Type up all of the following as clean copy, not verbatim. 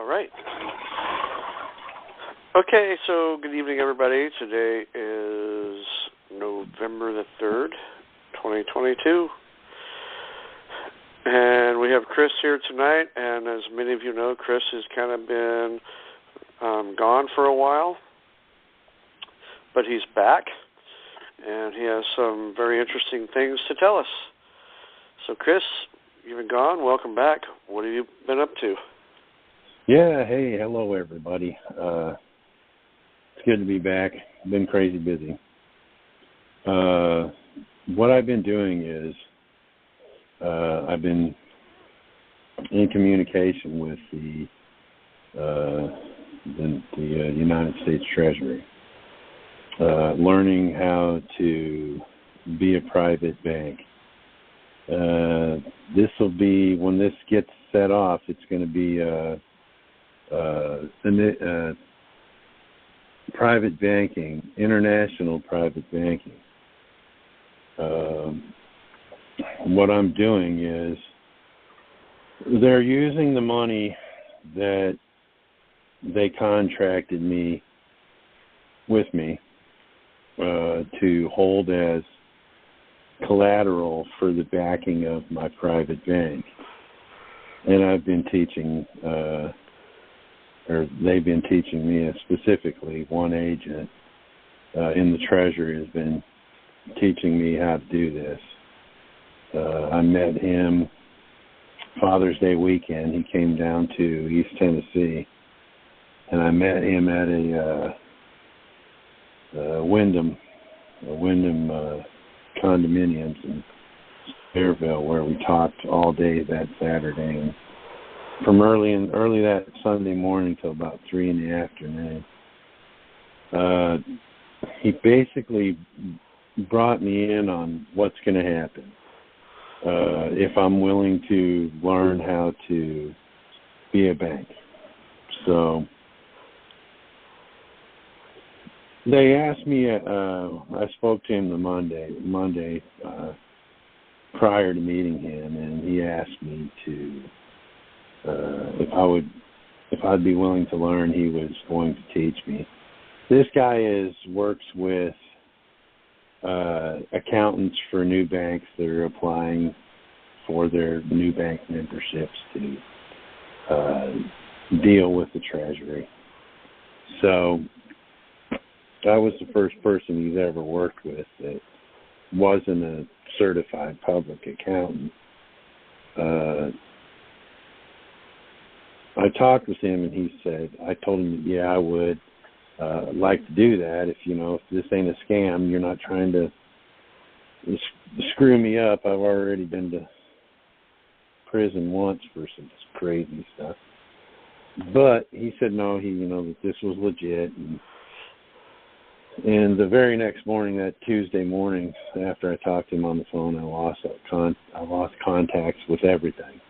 right. Okay, so good evening, everybody. Today is November the 3rd, 2022. And we have Chris here tonight, and as many of you know, Chris has kind of been gone for a while, but he's back, and he has some very interesting things to tell us. So, Chris, you've been gone. Welcome back. What have you been up to? Yeah, hey, hello, everybody. It's good to be back. I've been crazy busy. What I've been doing is I've been in communication with the United States Treasury, learning how to be a private bank. This will be, when this gets set off, it's going to be private banking, international private banking. What I'm doing is they're using the money that they contracted me with me to hold as collateral for the backing of my private bank. And I've been teaching, or they've been teaching me, specifically one agent in the Treasury has been teaching me how to do this. I met him Father's Day weekend. He came down to East Tennessee, and I met him at a Wyndham condominiums in Fairville, where we talked all day that Saturday, and from early that Sunday morning till about 3 in the afternoon. He basically brought me in on what's going to happen if I'm willing to learn how to be a bank. So they asked me, I spoke to him the Monday prior to meeting him, and he asked me to, if I'd be willing to learn. He was going to teach me. This guy works with accountants for new banks that are applying for their new bank memberships to deal with the Treasury. So I was the first person he's ever worked with that wasn't a certified public accountant. I talked with him, and he said, I told him, yeah, I would like to do that. If this ain't a scam, you're not trying to screw me up. I've already been to prison once for some crazy stuff. But he said no, that this was legit. And the very next morning, that Tuesday morning, after I talked to him on the phone, I lost contacts with everything.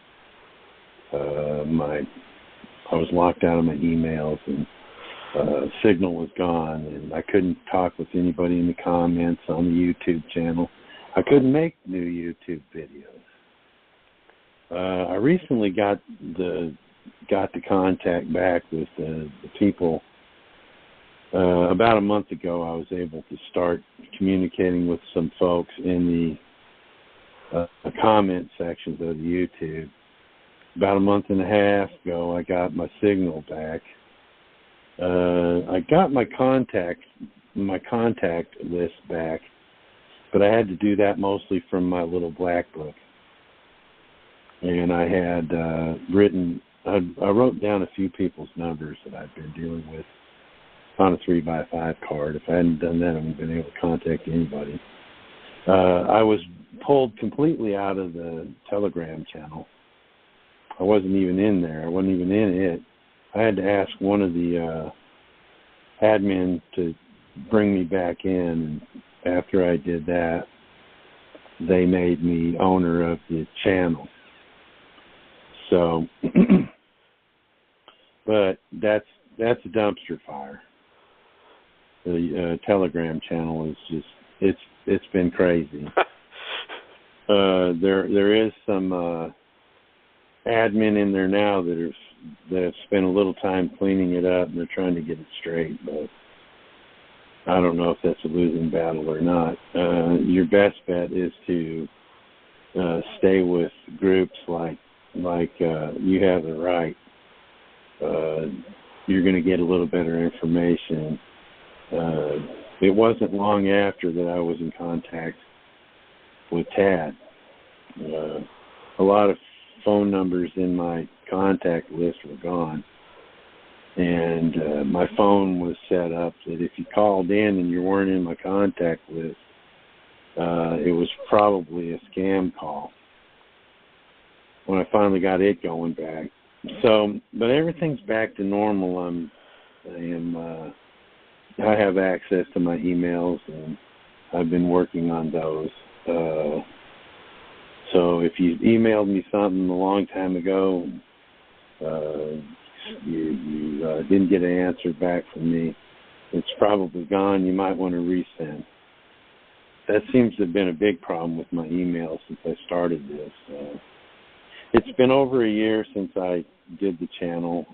I was locked out of my emails, and signal was gone, and I couldn't talk with anybody in the comments on the YouTube channel. I couldn't make new YouTube videos. I recently got the contact back with the people. About a month ago, I was able to start communicating with some folks in the comment sections of the YouTube. About a month and a half ago, I got my signal back. I got my contact list back, but I had to do that mostly from my little black book. And I had I wrote down a few people's numbers that I've been dealing with on a 3x5 card. If I hadn't done that, I wouldn't have been able to contact anybody. I was pulled completely out of the Telegram channel. I wasn't even in there. I wasn't even in it. I had to ask one of the admin to bring me back in, and after I did that, they made me owner of the channel. So, but that's a dumpster fire. The Telegram channel is just it's been crazy. There is some admin in there now that have spent a little time cleaning it up, and they're trying to get it straight, but I don't know if that's a losing battle or not. Your best bet is to stay with groups like You Have the Right. You're going to get a little better information. It wasn't long after that I was in contact with Tad. A lot of phone numbers in my contact list were gone. And my phone was set up that if you called in and you weren't in my contact list, it was probably a scam call when I finally got it going back. So, but everything's back to normal. I have access to my emails, and I've been working on those. So if you emailed me something a long time ago, you didn't get an answer back from me, it's probably gone. You might want to resend. That seems to have been a big problem with my email since I started this. It's been over a year since I did the channel,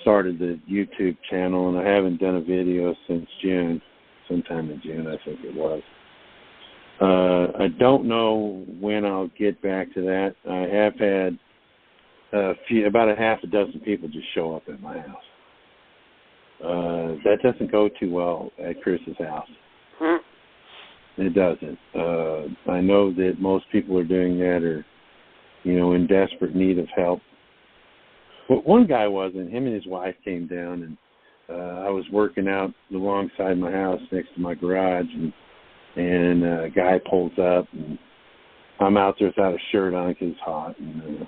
started the YouTube channel, and I haven't done a video since June, sometime in June, I think it was. I don't know when I'll get back to that. I have had about a half a dozen people just show up at my house. That doesn't go too well at Chris's house. It doesn't. I know that most people are doing that are, in desperate need of help. But one guy wasn't. Him and his wife came down, and I was working out alongside my house next to my garage, and a guy pulls up, and I'm out there without a shirt on because it's hot, and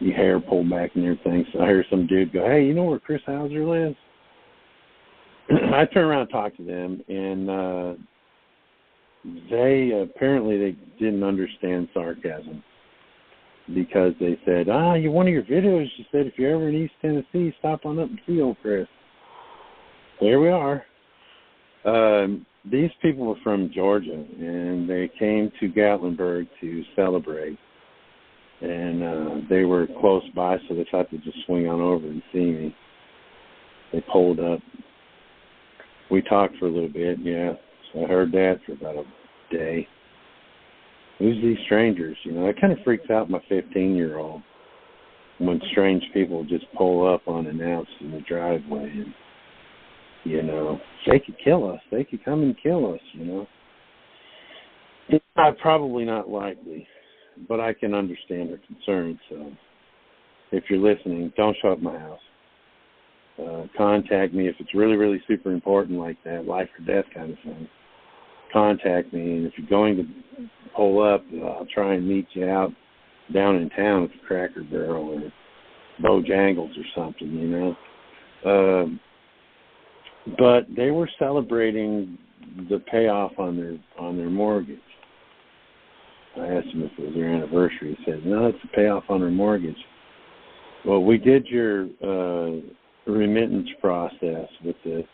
your hair pulled back and everything. So I hear some dude go, "Hey, you know where Chris Hauser lives?" I turn around and talk to them, and they didn't understand sarcasm, because they said, one of your videos, you said if you're ever in East Tennessee, stop on up and see old Chris. There we are. These people were from Georgia, and they came to Gatlinburg to celebrate. And they were close by, so they thought they'd just swing on over and see me. They pulled up. We talked for a little bit, yeah. So I heard that for about a day. Who's these strangers? It kind of freaks out my 15-year-old when strange people just pull up unannounced in the driveway. And, they could kill us. They could come and kill us, It's probably not likely, but I can understand their concerns. So if you're listening, don't show up at my house. Contact me if it's really, really super important like that, life or death kind of thing. Contact me, and if you're going to pull up, I'll try and meet you out down in town at the Cracker Barrel or Bojangles or something, But they were celebrating the payoff on their mortgage. I asked them if it was their anniversary. He said, "No, it's the payoff on our mortgage." Well, we did your remittance process with the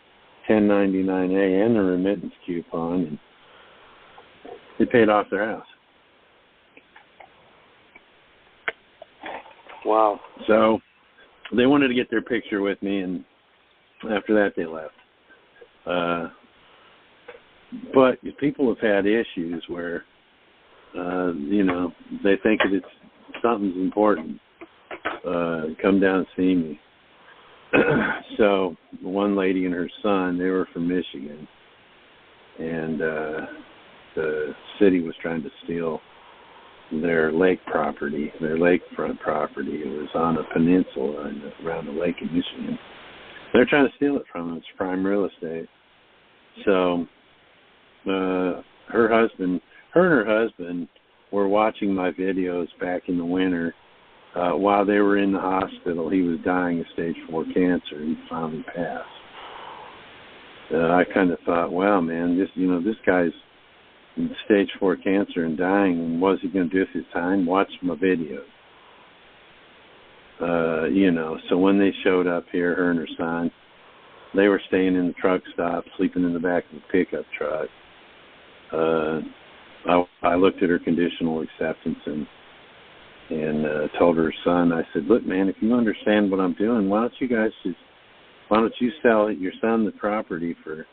1099-A and the remittance coupon, and they paid off their house. Wow. So they wanted to get their picture with me, and after that they left. But people have had issues where, they think that something's important. Come down and see me. So one lady and her son, they were from Michigan, and the city was trying to steal their lake property, their lakefront property. It was on a peninsula around the lake in Michigan. They're trying to steal it from them. It's prime real estate. So her and her husband were watching my videos back in the winter. While they were in the hospital, he was dying of stage 4 cancer. He finally passed. I kind of thought, wow, man, this guy's in stage 4 cancer and dying, and what's he going to do with his time? Watch my videos. So when they showed up here, her and her son, they were staying in the truck stop, sleeping in the back of the pickup truck. I looked at her conditional acceptance, and and told her son, I said, look, man, if you understand what I'm doing, why don't you sell your son the property for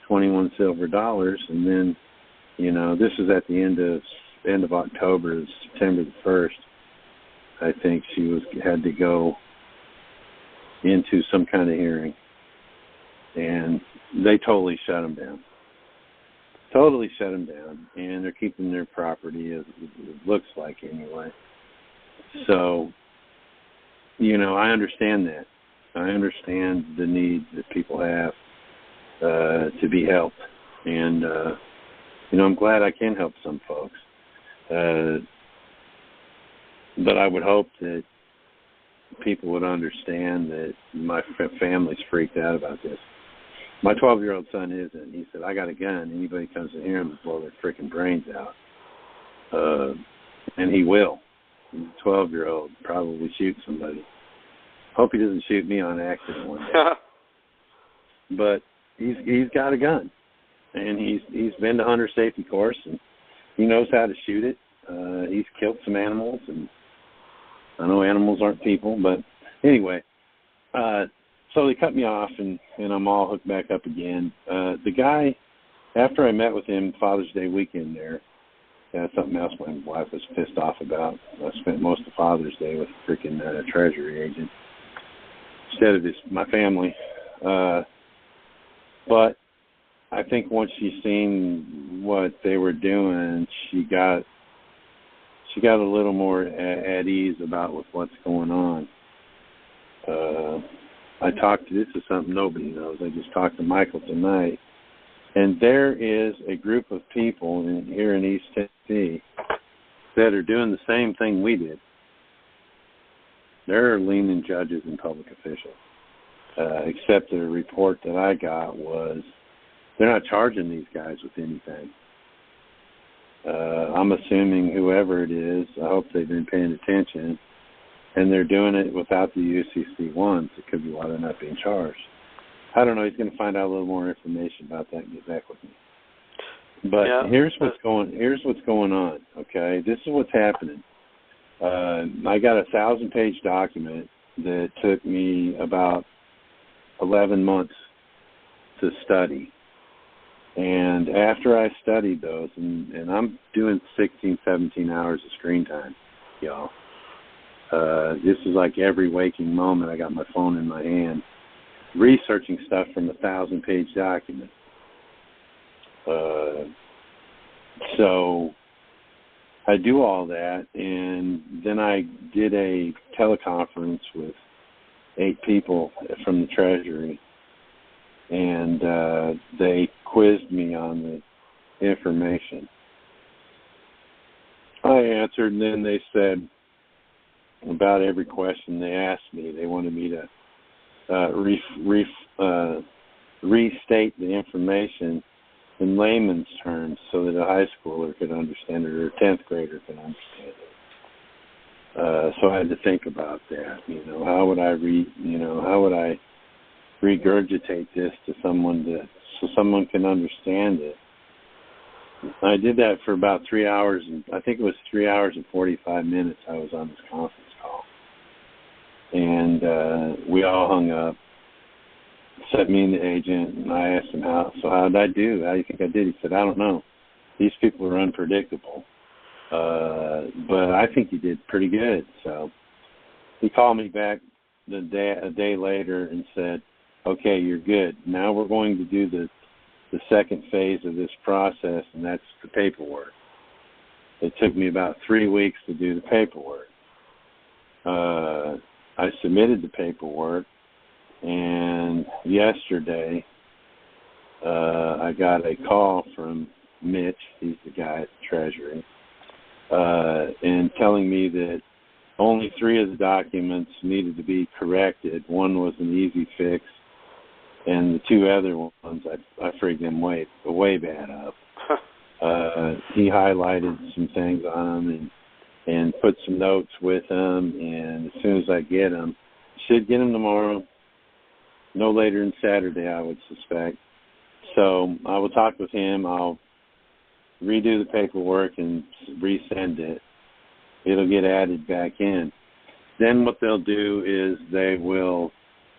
21 silver dollars, and then, this was at the end of October, September the 1st. I think she had to go into some kind of hearing, and they totally shut them down. And they're keeping their property, as it looks like anyway. So, I understand that. I understand the need that people have to be helped, and I'm glad I can help some folks. But I would hope that people would understand that my family's freaked out about this. My 12-year-old son isn't. He said, I got a gun. Anybody comes in here and blow their freaking brains out. And he will. He's a 12-year-old, probably shoot somebody. Hope he doesn't shoot me on accident one day. But he's got a gun. And he's been to hunter safety course, and he knows how to shoot it. He's killed some animals, and I know animals aren't people, but anyway, so they cut me off, and I'm all hooked back up again. The guy, after I met with him Father's Day weekend there, something else my wife was pissed off about. I spent most of Father's Day with a freaking treasury agent instead of my family. But I think once she seen what they were doing, she got a little more at ease about what's going on. This is something nobody knows. I just talked to Michael tonight, and there is a group of people here in East Tennessee that are doing the same thing we did. They're leaning judges and public officials, except the report that I got was they're not charging these guys with anything. I'm assuming whoever it is, I hope they've been paying attention, and they're doing it without the UCC ones. It could be why they're not being charged. I don't know. He's going to find out a little more information about that and get back with me. But here's what's going on. Okay, this is what's happening. I got a 1,000-page document that took me about 11 months to study. And after I studied those, and I'm doing 16, 17 hours of screen time, y'all. This is like every waking moment I got my phone in my hand, researching stuff from a 1,000-page document. So I do all that, and then I did a teleconference with 8 people from the Treasury, and they quizzed me on the information. I answered, and then they said about every question they asked me, they wanted me to restate the information in layman's terms so that a high schooler could understand it or a 10th grader could understand it. So I had to think about that. How would I regurgitate this to someone so someone can understand it? I did that for about 3 hours, and I think it was 3 hours and 45 minutes I was on this conference call. And we all hung up, except me and the agent, and I asked him, how did I do? How do you think I did? He said, I don't know. These people are unpredictable. But I think you did pretty good. So he called me back a day later and said, okay, you're good. Now we're going to do the second phase of this process, and that's the paperwork. It took me about 3 weeks to do the paperwork. I submitted the paperwork, and yesterday I got a call from Mitch, he's the guy at the Treasury, and telling me that only 3 of the documents needed to be corrected. One was an easy fix, and the 2 other ones, I frigged them way bad up. He highlighted some things on them and put some notes with them, and as soon as I get them, should get them tomorrow, no later than Saturday, I would suspect. So I will talk with him. I'll redo the paperwork and resend it. it'll get added back in. Then what they'll do is they will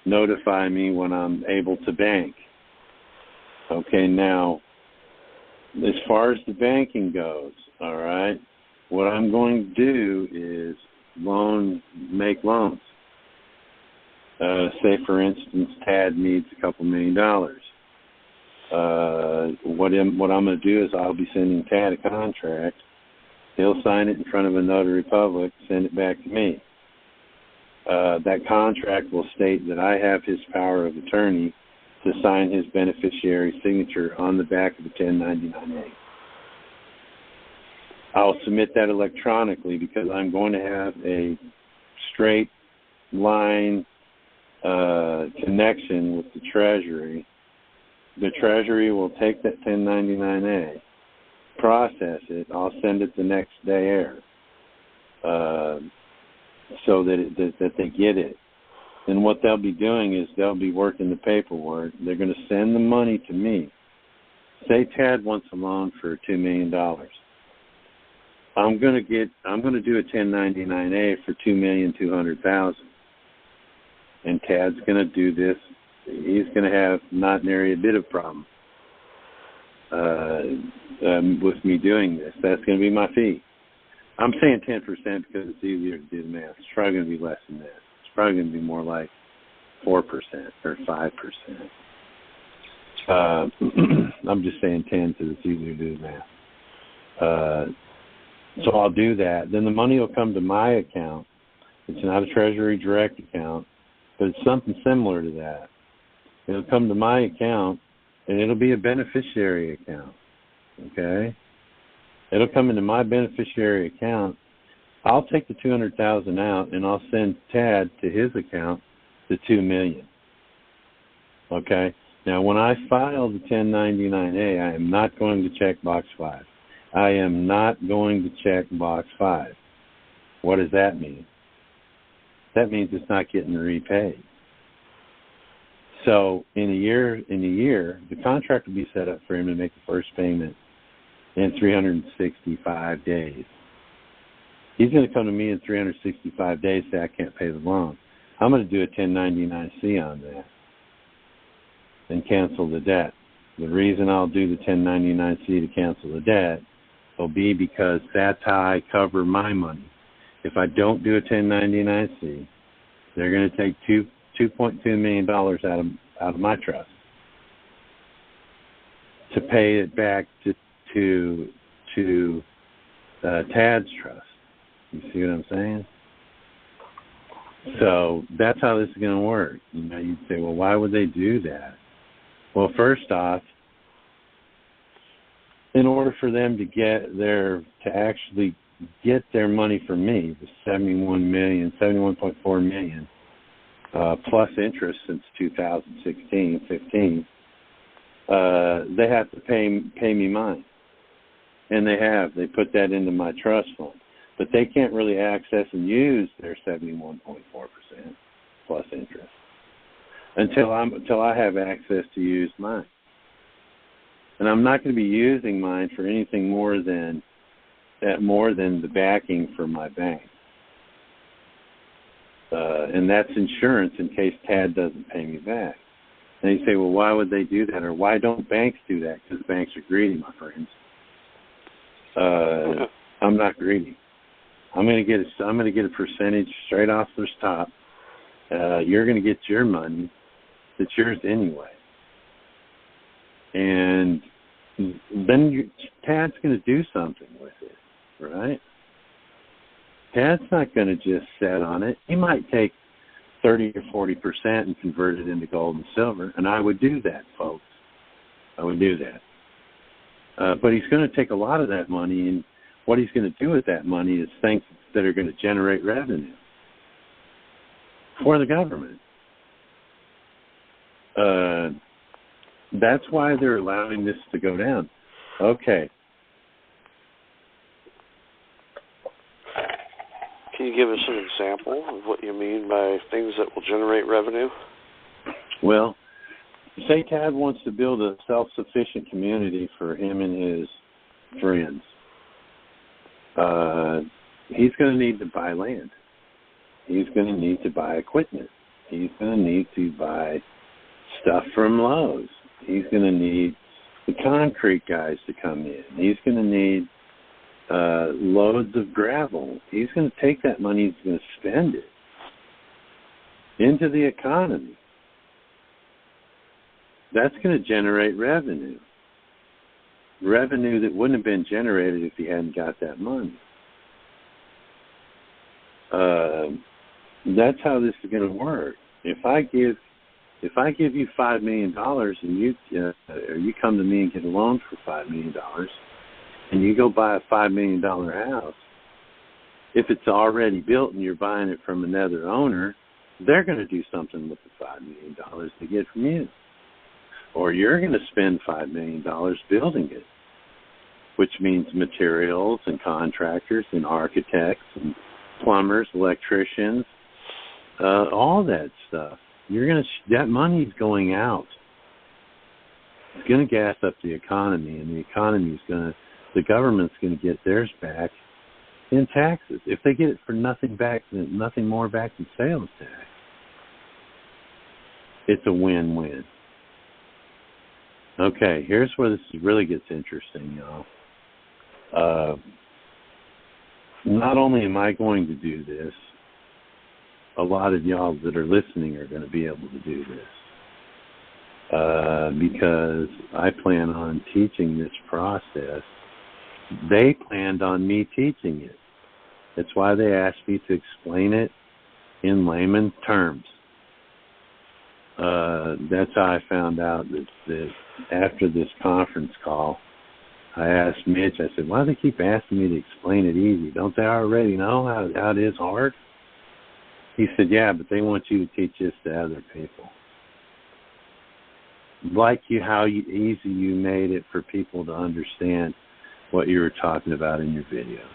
notify me when I'm able to bank. Okay, now, as far as the banking goes, all right, what I'm going to do is make loans. Say, for instance, Tad needs a couple $1 million. What I'm going to do is I'll be sending Tad a contract. He'll sign it in front of a notary public, send it back to me. That contract will state that I have his power of attorney to sign his beneficiary signature on the back of the 1099-A. I'll submit that electronically because I'm going to have a straight line connection with the Treasury. The Treasury will take that 1099-A, process it. I'll send it the next day air, so that they get it. And what they'll be doing is they'll be working the paperwork. They're going to send the money to me. Say Tad wants a loan for $2 million. I'm going to do a 1099-A for $2,200,000. And Tad's going to do this. He's going to have not nary a bit of problem with me doing this. That's going to be my fee. I'm saying 10% because it's easier to do the math. It's probably going to be less than that. It's probably going to be more like 4% or 5%. I'm just saying 10 because it's easier to do the math. So I'll do that. Then the money will come to my account. It's not a Treasury Direct account, but it's something similar to that. It'll come to my account, and it'll be a beneficiary account, okay? It'll come into my beneficiary account. I'll take the $200,000 out, and I'll send Tad to his account the $2 million, okay? Now, when I file the 1099-A, I am not going to check box 5. I am not going to check box 5. What does that mean? That means it's not getting repaid. So in a year, the contract will be set up for him to make the first payment in 365 days. He's going to come to me in 365 days and say, I can't pay the loan. I'm going to do a 1099-C on that and cancel the debt. The reason I'll do the 1099-C to cancel the debt will be because that's how I cover my money. If I don't do a 1099-C, they're going to take $2.2 million out of my trust to pay it back to Tad's trust. You see what I'm saying? So that's how this is going to work. You know, you'd say, well, why would they do that? Well, first off, in order for them to actually get their money from me, the $71.4 million, plus interest since 2016-15, they have to pay me mine. And they have. They put that into my trust fund. But they can't really access and use their 71.4% plus interest until I have access to use mine. And I'm not going to be using mine for anything more than the backing for my bank. And that's insurance in case Tad doesn't pay me back. And you say, well, why would they do that? Or why don't banks do that? Because banks are greedy, my friends. I'm not greedy. I'm going to get a percentage straight off the top. You're going to get your money. That's yours anyway. And then Tad's going to do something with it, right? Tad's not going to just sit on it. He might take 30 or 40% and convert it into gold and silver, and I would do that, folks. I would do that. But he's going to take a lot of that money, and what he's going to do with that money is things that are going to generate revenue for the government. That's why they're allowing this to go down. Okay. Can you give us an example of what you mean by things that will generate revenue? Well, say Tad wants to build a self-sufficient community for him and his friends. he's going to need to buy land. He's going to need to buy equipment. He's going to need to buy stuff from Lowe's. He's going to need the concrete guys to come in. He's going to need loads of gravel. He's going to take that money, he's going to spend it into the economy. That's going to generate revenue. Revenue that wouldn't have been generated if he hadn't got that money. That's how this is going to work. If I give you $5 million and you come to me and get a loan for $5 million, and you go buy a $5 million house, if it's already built and you're buying it from another owner, they're going to do something with the $5 million to get from you. Or you're going to spend $5 million building it, which means materials and contractors and architects and plumbers, electricians, all that stuff. That money's going out. It's going to gas up the economy, and the government's going to get theirs back in taxes. If they get it for nothing more back than sales tax, it's a win-win. Okay, here's where this really gets interesting, y'all. Not only am I going to do this, a lot of y'all that are listening are going to be able to do this because I plan on teaching this process. They planned on me teaching it. That's why they asked me to explain it in layman terms. That's how I found out that after this conference call, I asked Mitch, I said, why do they keep asking me to explain it easy? Don't they already know how it is hard? He said, yeah, but they want you to teach this to other people. Like how easy you made it for people to understand what you were talking about in your videos.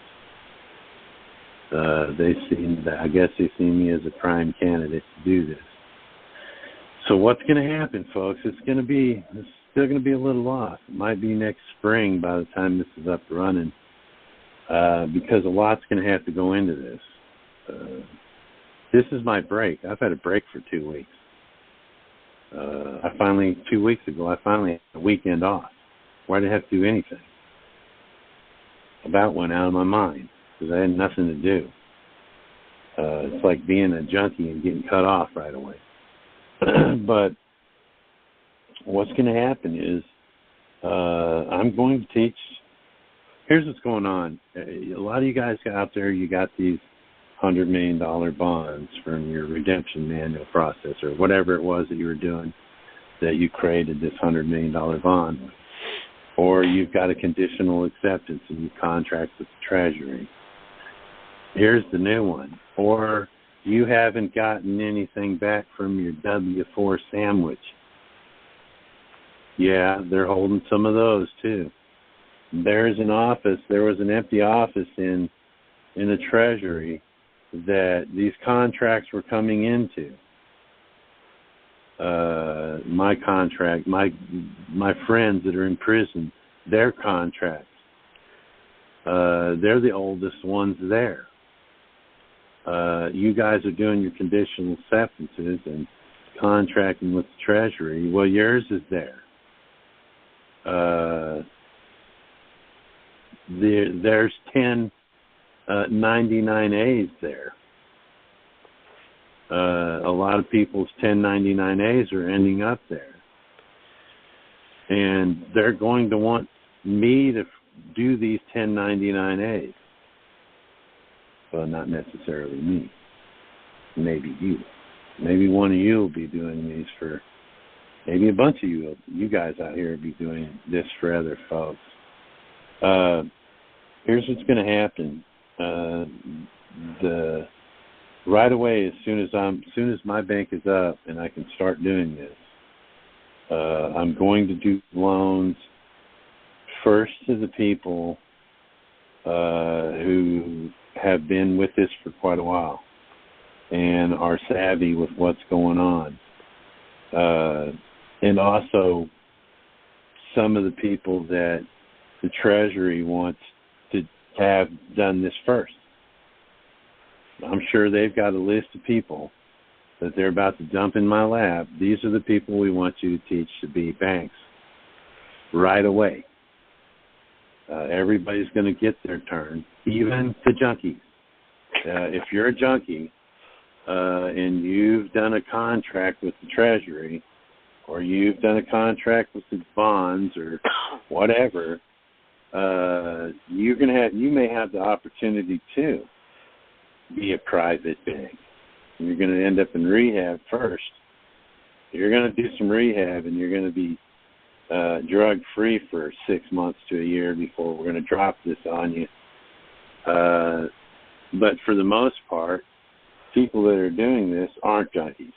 I guess they see me as a prime candidate to do this. So what's going to happen, folks? It's still going to be a little off. It might be next spring by the time this is up and running, because a lot's going to have to go into this. This is my break. I've had a break for 2 weeks. 2 weeks ago, I finally had a weekend off. Why did I have to do anything? About went out of my mind because I had nothing to do. It's like being a junkie and getting cut off right away. But what's going to happen is I'm going to teach. Here's what's going on. A lot of you guys out there, you got these $100 million bonds from your redemption manual process or whatever it was that you were doing that you created this $100 million bond. Or you've got a conditional acceptance and you contract with the Treasury. Here's the new one. Or you haven't gotten anything back from your W-4 sandwich. Yeah, they're holding some of those too. There was an empty office in the Treasury that these contracts were coming into. My contract, my friends that are in prison, their contracts, they're the oldest ones there. You guys are doing your conditional acceptances and contracting with the Treasury. Well, yours is there. There's 10 99As there. A lot of people's 1099As are ending up there. And they're going to want me to do these 1099As. Well, not necessarily me. Maybe you. Maybe one of you will be doing these for, maybe a bunch of you guys out here will be doing this for other folks. Here's what's going to happen. Right away, as soon as my bank is up and I can start doing this, I'm going to do loans first to the people who have been with this for quite a while and are savvy with what's going on. And also some of the people that the Treasury wants to have done this first. I'm sure they've got a list of people that they're about to dump in my lap. These are the people we want you to teach to be banks right away. Everybody's going to get their turn, even the junkies. If you're a junkie and you've done a contract with the Treasury, or you've done a contract with the bonds or whatever, you may have the opportunity to be a private bank. You're going to end up in rehab first. You're going to do some rehab, and you're going to be drug-free for 6 months to a year before we're going to drop this on you. But for the most part, people that are doing this aren't junkies.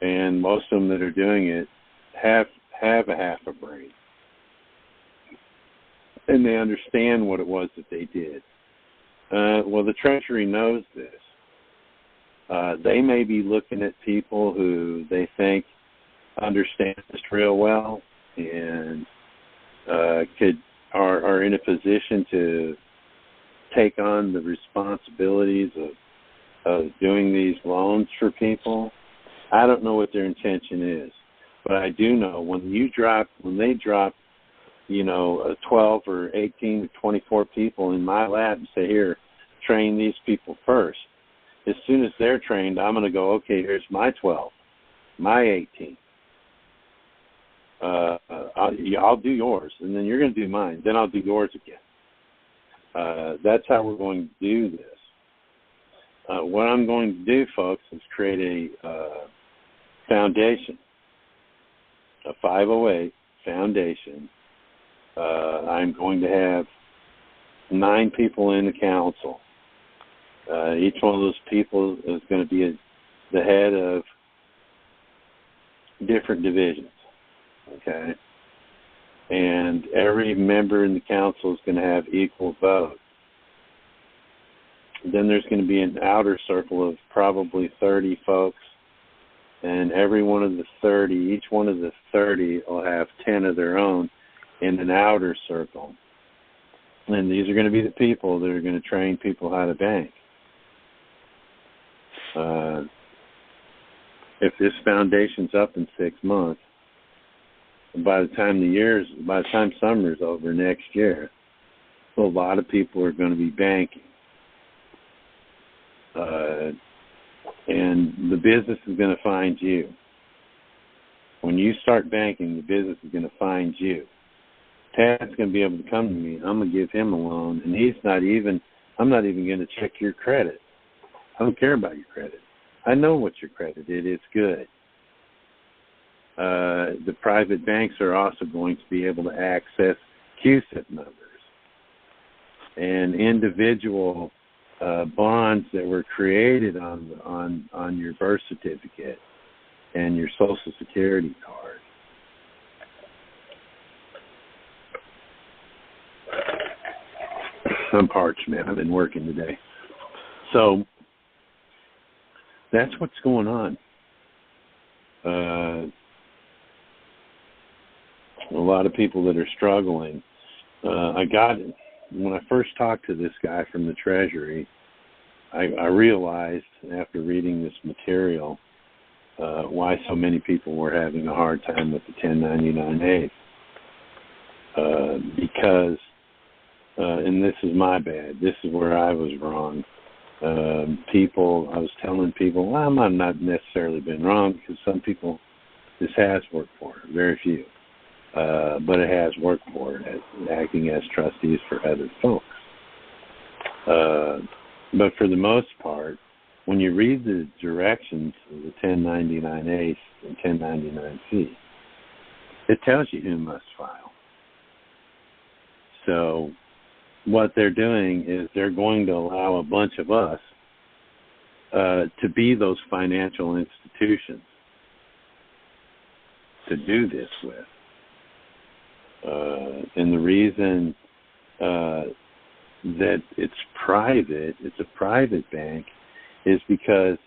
And most of them that are doing it have a half a brain. And they understand what it was that they did. Well, the Treasury knows this. They may be looking at people who they think understand this real well and are in a position to take on the responsibilities of doing these loans for people. I don't know what their intention is, but I do know when they drop, 12 or 18 or 24 people in my lab and say, here, train these people first. As soon as they're trained, I'm going to go, okay, here's my 12, my 18. I'll do yours, and then you're going to do mine. Then I'll do yours again. That's how we're going to do this. What I'm going to do, folks, is create a foundation, a 508 foundation. I'm going to have 9 people in the council. Each one of those people is going to be the head of different divisions, okay? And every member in the council is going to have equal vote. Then there's going to be an outer circle of probably 30 folks, and every one of the 30, each one of the 30 will have 10 of their own in an outer circle. And these are going to be the people that are going to train people how to bank. If this foundation's up in 6 months, by the time summer's over next year, a lot of people are going to be banking. And the business is going to find you. When you start banking, the business is going to find you. Tad's going to be able to come to me. I'm going to give him a loan, and I'm not even going to check your credit. I don't care about your credit. I know what your credit is. It's good. The private banks are also going to be able to access QSIP numbers and individual bonds that were created on your birth certificate and your Social Security card. I'm parched, man. I've been working today. So that's what's going on. A lot of people that are struggling. When I first talked to this guy from the Treasury, I realized after reading this material why so many people were having a hard time with the 1099-A. Because, and this is my bad, this is where I was wrong. I was telling people, well, I'm not necessarily been wrong, because some people, this has worked for, very few. But it has worked for acting as trustees for other folks. But for the most part, when you read the directions of the 1099-A and 1099-C, it tells you who must file. So what they're doing is they're going to allow a bunch of us to be those financial institutions to do this with. And the reason that it's a private bank, is because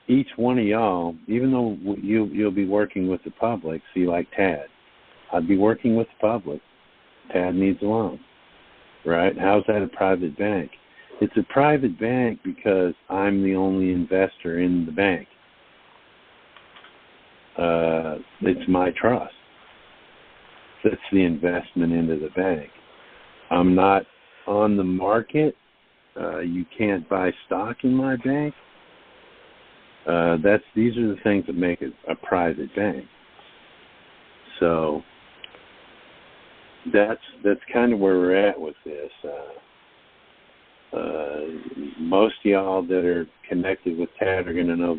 each one of y'all, even though you'll be working with the public, see, like Tad, I'd be working with the public. Tad needs a loan, right? How's that a private bank? It's a private bank because I'm the only investor in the bank. It's my trust. That's the investment into the bank. I'm not on the market. You can't buy stock in my bank. These are the things that make it a private bank. So that's kind of where we're at with this. Most of y'all that are connected with Tad are going to know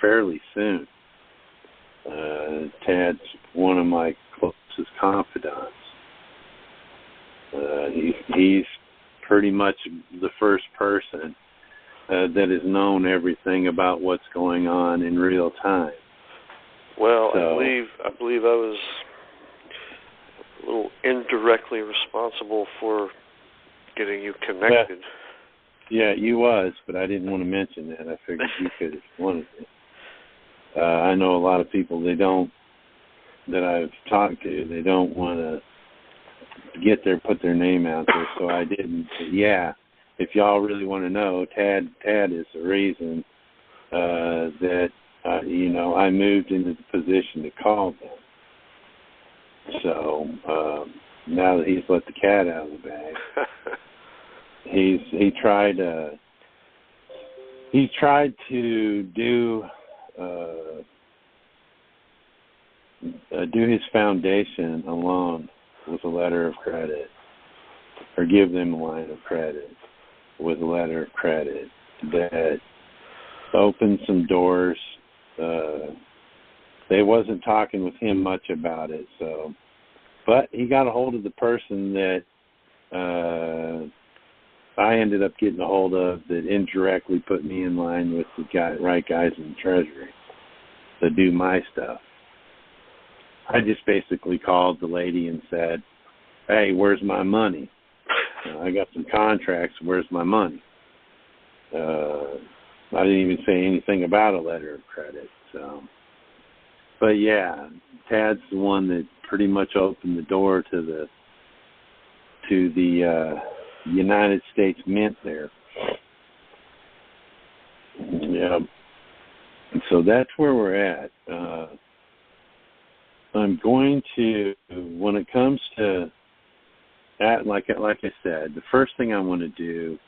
fairly soon. Tad's one of my closest confidants. He's pretty much the first person that has known everything about what's going on in real time. Well, so, I believe I was a little indirectly responsible for getting you connected. Yeah, you was, but I didn't want to mention that. I figured you could if you wanted to. I know a lot of people that I've talked to, they don't want to put their name out there, so I didn't. But yeah, if y'all really want to know, Tad is the reason that I moved into the position to call them. So now that he's let the cat out of the bag, he tried to do his foundation alone with a letter of credit, or give them a line of credit with a letter of credit that opened some doors. They wasn't talking with him much about it, but he got a hold of the person that I ended up getting a hold of that indirectly put me in line with the right guys in the Treasury that do my stuff. I just basically called the lady and said, "Hey, where's my money? I got some contracts. Where's my money?" I didn't even say anything about a letter of credit. But yeah, Tad's the one that pretty much opened the door to the United States Mint there. Yeah. So that's where we're at. I'm going to, when it comes to that, like I said, the first thing I want to do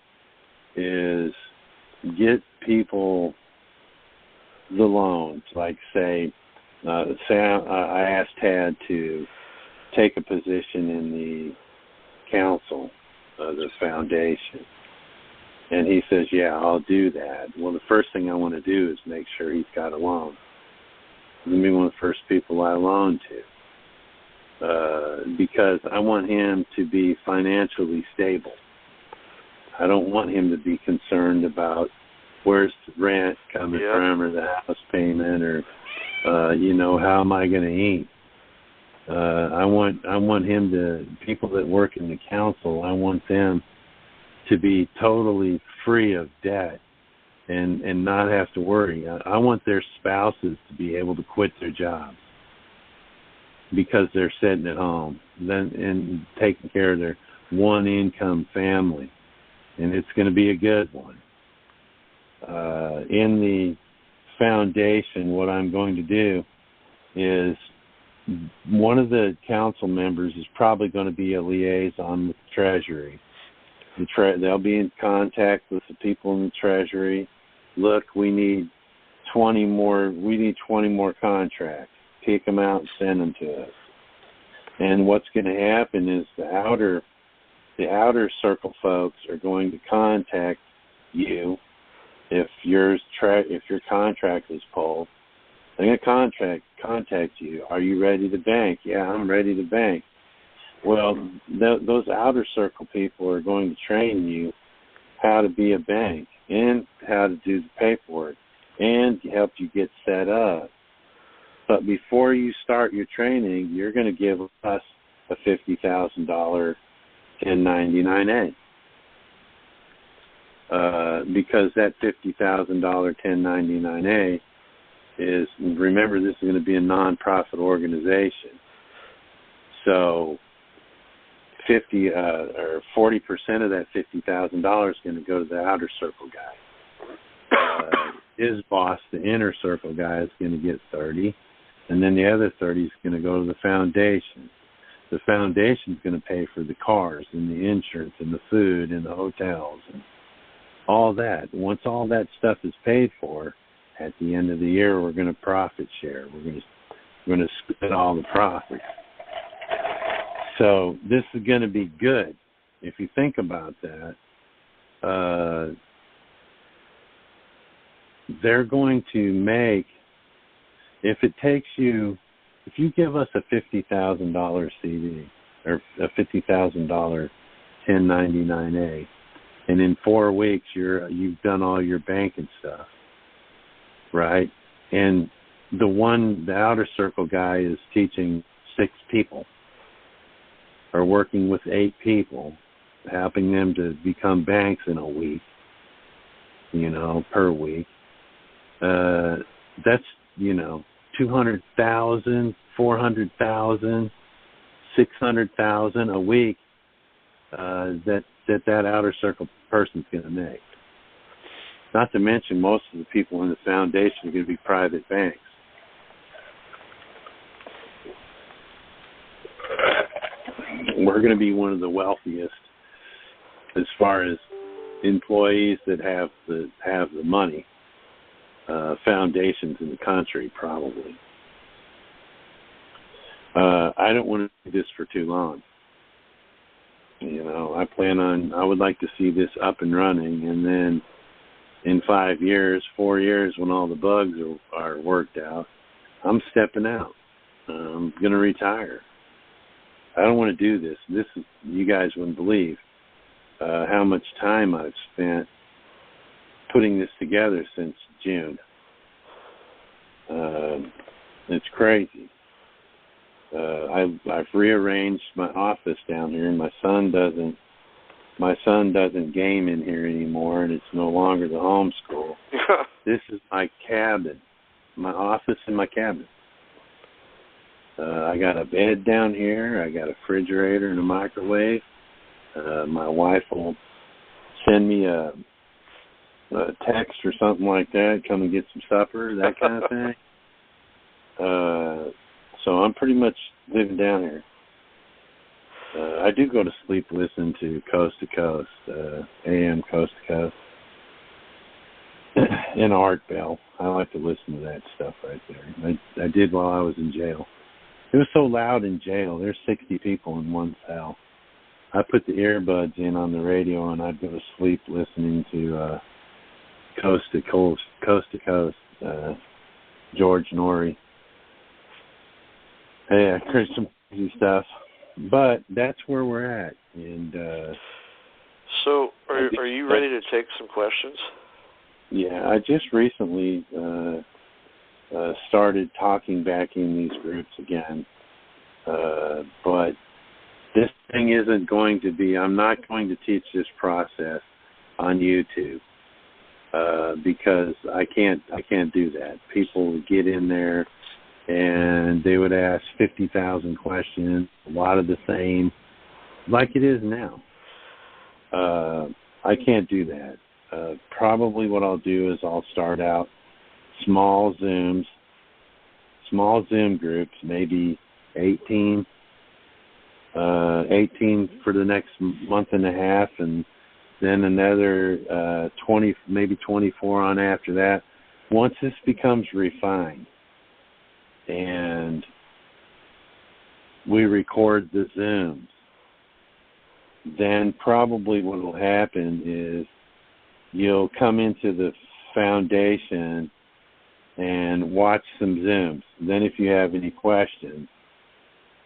is get people the loans. Like say I asked Tad to take a position in the council, the foundation, and he says, "Yeah, I'll do that." Well, the first thing I want to do is make sure he's got a loan. He's going to be one of the first people I loan to, because I want him to be financially stable. I don't want him to be concerned about where's the rent coming from, or the house payment, or how am I going to eat. I want him to, people that work in the council, I want them to be totally free of debt and not have to worry. I want their spouses to be able to quit their jobs because they're sitting at home and taking care of their one income family, and it's going to be a good one. In the foundation, what I'm going to do is, one of the council members is probably going to be a liaison with the Treasury. They'll be in contact with the people in the Treasury. Look, we need 20 more contracts. Pick them out and send them to us. And what's going to happen is the outer circle folks are going to contact you if your contract is pulled. They're going to contact you. Are you ready to bank? Yeah, I'm ready to bank. Well, those outer circle people are going to train you how to be a bank and how to do the paperwork and help you get set up. But before you start your training, you're going to give us a $50,000 1099-A. Because that $50,000 1099-A is, remember, this is going to be a nonprofit organization. So or 40% of that $50,000 is going to go to the outer circle guy. His boss, the inner circle guy, is going to get 30, and then the other 30 is going to go to the foundation. The foundation is going to pay for the cars and the insurance and the food and the hotels and all that. Once all that stuff is paid for, at the end of the year, we're going to profit share. We're going to split all the profits. So this is going to be good. If you think about that, they're going to make, if you give us a $50,000 CD or a $50,000 1099A, and in 4 weeks you've done all your banking stuff, right? And the outer circle guy is teaching 6 people or working with 8 people, helping them to become banks in a week, per week. That's, 200,000, 400,000, 600,000 a week that outer circle person's going to make. Not to mention most of the people in the foundation are going to be private banks. We're going to be one of the wealthiest as far as employees that have the money. Foundations in the country, probably. I don't want to do this for too long. I would like to see this up and running, and then in 4 years, when all the bugs are worked out, I'm stepping out. I'm going to retire. I don't want to do this. You guys wouldn't believe how much time I've spent putting this together since June. It's crazy. I've rearranged my office down here. My son doesn't game in here anymore, and it's no longer the home school. This is my cabin, my office and my cabin. I got a bed down here. I got a refrigerator and a microwave. My wife will send me a text or something like that, come and get some supper, that kind of thing. So I'm pretty much living down here. I do go to sleep listening to Coast to Coast, AM Coast to Coast, and Art Bell. I like to listen to that stuff right there. I did while I was in jail. It was so loud in jail. There's 60 people in one cell. I put the earbuds in on the radio, and I'd go to sleep listening to Coast to Coast, George Norrie. Yeah, some crazy stuff. But that's where we're at. And so are you ready to take some questions? Yeah, I just recently started talking back in these groups again. But this thing isn't going to be, I'm not going to teach this process on YouTube. Because I can't do that. People would get in there and they would ask 50,000 questions, a lot of the same, like it is now. I can't do that. Probably what I'll do is I'll start out small Zoom groups, maybe 18 for the next month and a half, and then another 20, maybe 24 on after that. Once this becomes refined and we record the Zooms, then probably what will happen is you'll come into the foundation and watch some Zooms. Then if you have any questions,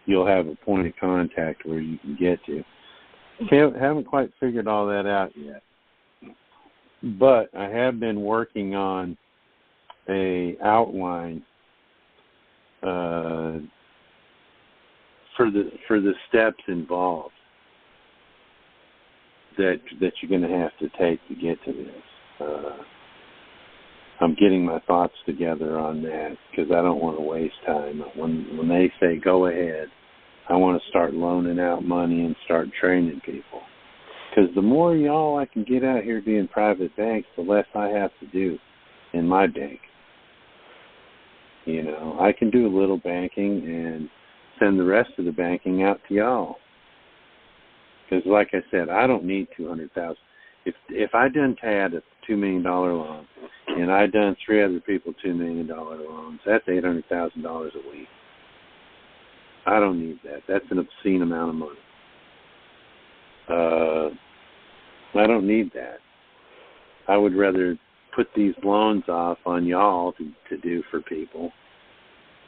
you'll have a point of contact where you can get to. Haven't quite figured all that out yet, but I have been working on a outline for the steps involved that you're going to have to take to get to this. I'm getting my thoughts together on that because I don't want to waste time. When they say go ahead, I want to start loaning out money and start training people. Because the more y'all I can get out here doing private banks, the less I have to do in my bank. You know, I can do a little banking and send the rest of the banking out to y'all. Because, like I said, I don't need $200,000. If I done Tad a $2 million loan, and I done 3 other people $2 million loans, that's $800,000 a week. I don't need that. That's an obscene amount of money. I don't need that. I would rather put these loans off on y'all to do for people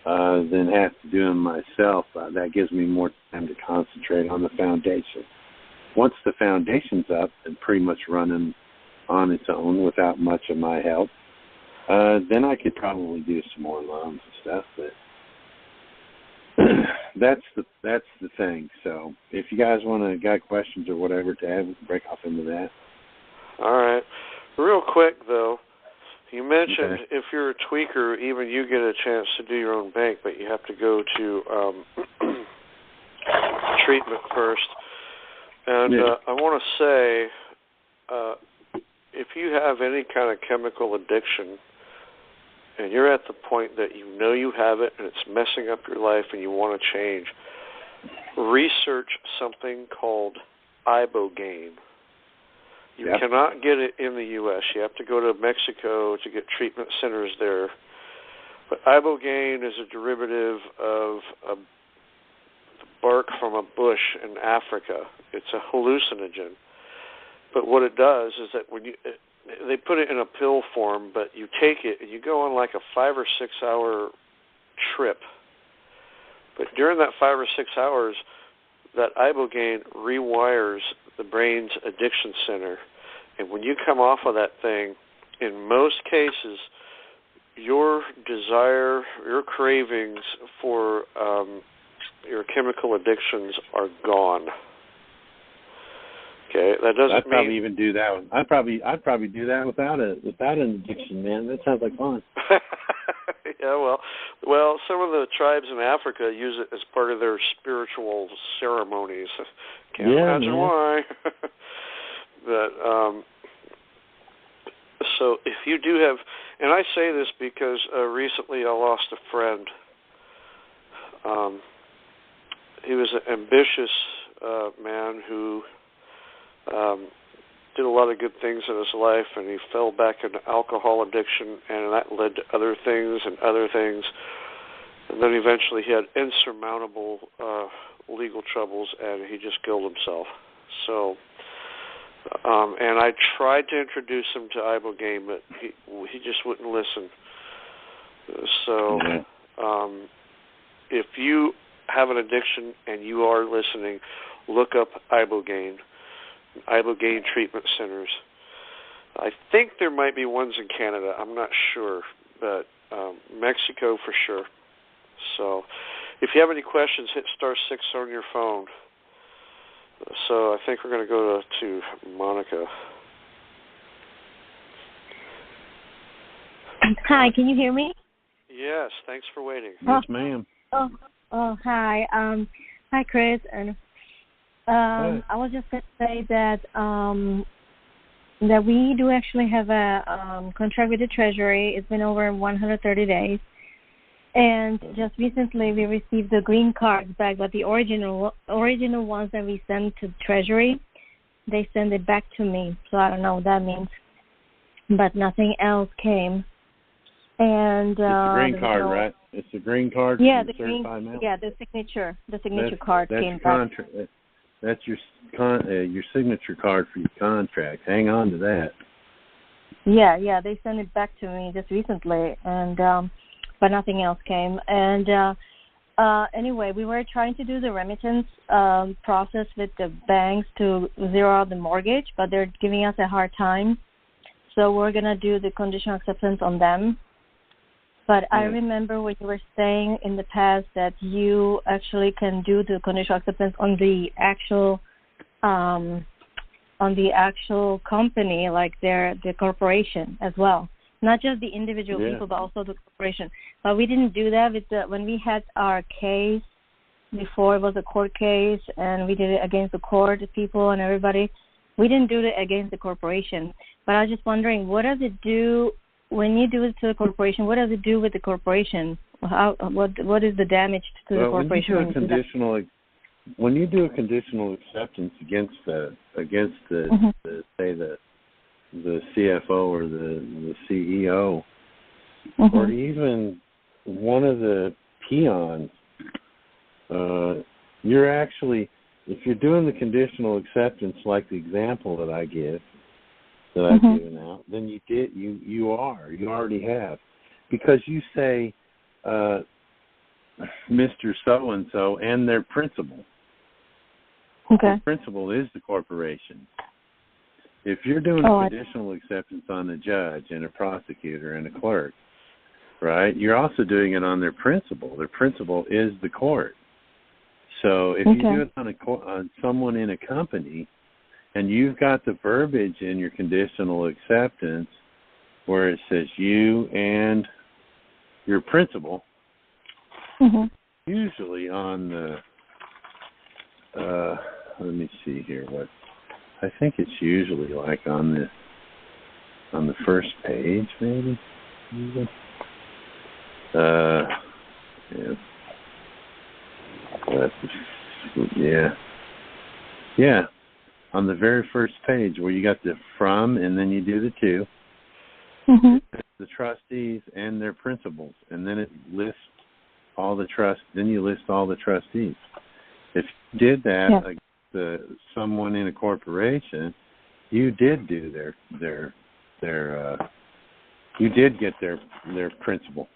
than have to do them myself. That gives me more time to concentrate on the foundation. Once the foundation's up and pretty much running on its own without much of my help, then I could probably do some more loans and stuff. But that's the thing. So if you guys got questions or whatever to add, we can break off into that. All right. Real quick, though, you mentioned if you're a tweaker, even you get a chance to do your own bank, but you have to go to treatment first. And I want to say, if you have any kind of chemical addiction, and you're at the point that you know you have it and it's messing up your life and you want to change, research something called ibogaine. You cannot get it in the U.S. You have to go to Mexico to get treatment centers there. But ibogaine is a derivative of the bark from a bush in Africa. It's a hallucinogen. But what it does is that when they put it in a pill form, but you take it and you go on like a 5 or 6 hour trip. But during that 5 or 6 hours, that ibogaine rewires the brain's addiction center. And when you come off of that thing, in most cases, your desire, your cravings for your chemical addictions are gone. Okay, that doesn't I'd probably even do that. I'd probably do that without an addiction, man. That sounds like fun. Yeah, well, some of the tribes in Africa use it as part of their spiritual ceremonies. Can't imagine why. But so if you do have, and I say this because recently I lost a friend. He was an ambitious man who did a lot of good things in his life, and he fell back into alcohol addiction, and that led to other things and other things. And then eventually he had insurmountable legal troubles, and he just killed himself. So, and I tried to introduce him to ibogaine, but he just wouldn't listen. So, if you have an addiction and you are listening, look up ibogaine treatment centers. I think there might be ones in Canada. I'm not sure, but Mexico for sure. So if you have any questions, hit *6 on your phone. So I think we're going to go to Monica. Hi, can you hear me? Yes, thanks for waiting. Yes, ma'am. Oh, hi. Hi, Chris. And I was just going to say that that we do actually have a contract with the Treasury. It's been over 130 days. And just recently we received the green cards back, but the original ones that we sent to Treasury, they send it back to me. So I don't know what that means. But nothing else came. And it's the green card, right? It's the green card. Yeah, the certified mail. Yeah, the signature card came back. That's your signature card for your contract. Hang on to that. Yeah, they sent it back to me just recently, and but nothing else came. And anyway, we were trying to do the remittance process with the banks to zero out the mortgage, but they're giving us a hard time. So we're gonna do the conditional acceptance on them. But I remember when you were saying in the past that you actually can do the conditional acceptance on the actual company, like the corporation as well, not just the individual people, but also the corporation. But we didn't do that when we had our case before it was a court case, and we did it against the court, the people and everybody. We didn't do it against the corporation. But I was just wondering, what does it do when you do it to the corporation? What does it do with the corporation? What is the damage to the corporation? When you do a conditional acceptance against the say the CFO or the CEO, or even one of the peons, you're actually, if you're doing the conditional acceptance like the example that I give, that I've given out, then you already have, because you say Mr. So-and-so and their principal. Okay. The principal is the corporation. If you're doing a conditional acceptance on a judge and a prosecutor and a clerk, right, you're also doing it on their principal. Their principal is the court. So if you do it on someone in a company, and you've got the verbiage in your conditional acceptance where it says you and your principal, usually on the, let me see here, I think it's usually like on the first page, maybe. Yeah. On the very first page where you got the from and then you do the to, the trustees and their principals, and then it lists all the then you list all the trustees. If you did that against someone in a corporation, you did do their you did get their principal.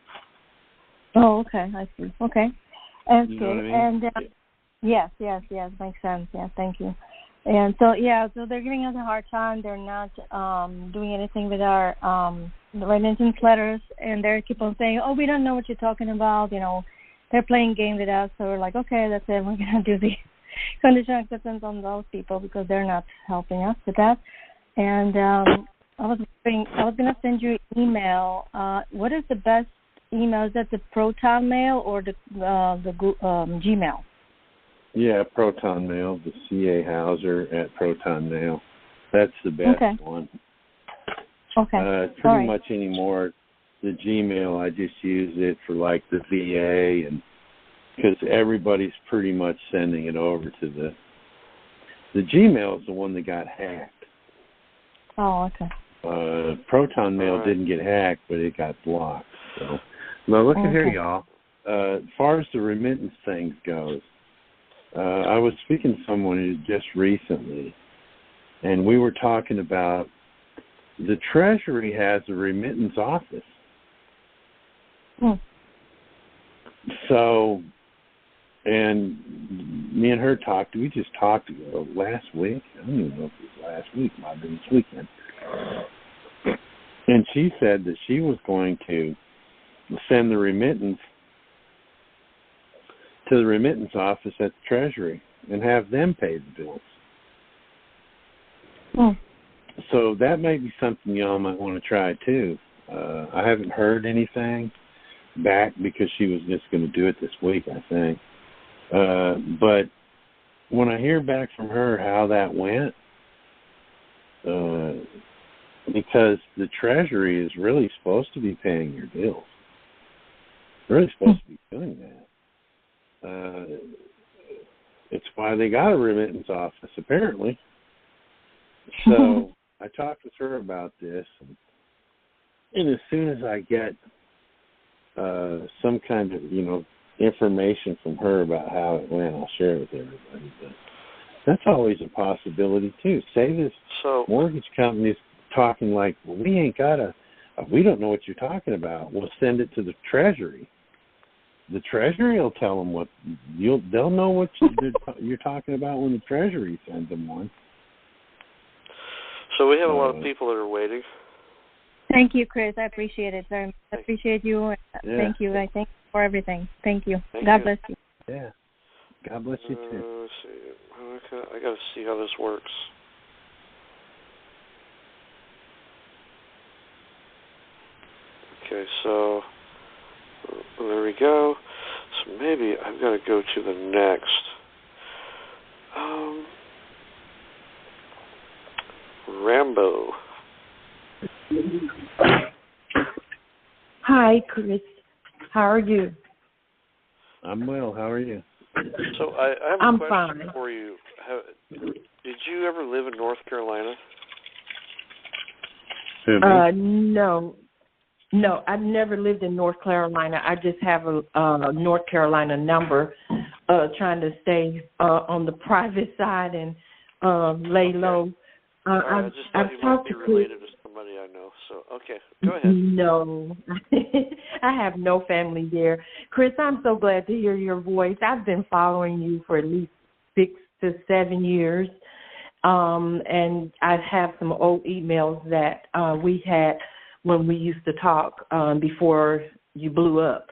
Oh, okay, I see. Okay, that's you good. Know what I mean? And yes, makes sense. Yeah, thank you. And so they're giving us a hard time. They're not doing anything with our remittance letters, and they keep on saying, "Oh, we don't know what you're talking about." You know, they're playing game with us. So we're like, "Okay, that's it. We're gonna do the conditional acceptance on those people because they're not helping us with that." And I was gonna send you an email. What is the best email? Is that the Proton Mail or the Gmail? Yeah, Proton Mail, the C.A. Hauser at Proton Mail. That's the best one. Okay. Pretty much anymore, the Gmail, I just use it for like the VA, and because everybody's pretty much sending it over to the Gmail is the one that got hacked. Oh, okay. Proton Mail didn't get hacked, but it got blocked. So, now look at here, y'all. As far as the remittance things goes, I was speaking to someone just recently, and we were talking about the Treasury has a remittance office. So, and me and her talked. We just talked last week. I don't even know if it was last week. Might have been this weekend. And she said that she was going to send the remittance to the remittance office at the Treasury and have them pay the bills. So that may be something y'all might want to try too. I haven't heard anything back because she was just going to do it this week, I think. But when I hear back from her how that went, because the Treasury is really supposed to be paying your bills. Really supposed to be doing that. It's why they got a remittance office, apparently. So I talked with her about this, and as soon as I get some kind of, information from her about how it went, I'll share it with everybody. But that's always a possibility, too. Say this mortgage company's talking like, well, we don't know what you're talking about. We'll send it to the Treasury. The Treasury will tell them they'll know what you're talking about when the Treasury sends them one. So we have a lot of people that are waiting. Thank you, Chris. I appreciate it very much. I appreciate you. Thank you. I thank you for everything. Thank you. God bless you. Yeah. God bless you, too. Let's see. I got to see how this works. Okay, so there we go. maybe I've got to go to the next. Rambo. Hi, Chris. How are you? I'm well. How are you? So I have a question fine. for you. Did you ever live in North Carolina? Who, me? No, I've never lived in North Carolina. I just have a North Carolina number, trying to stay on the private side and lay low. I just thought you might be related to somebody I know. So, okay, go ahead. No, I have no family there. Chris, I'm so glad to hear your voice. I've been following you for at least 6 to 7 years, and I have some old emails that we had when we used to talk before you blew up.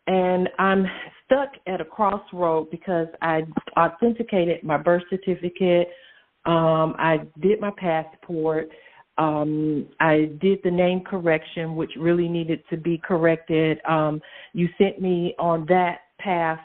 And I'm stuck at a crossroad because I authenticated my birth certificate. I did my passport. I did the name correction, which really needed to be corrected. You sent me on that path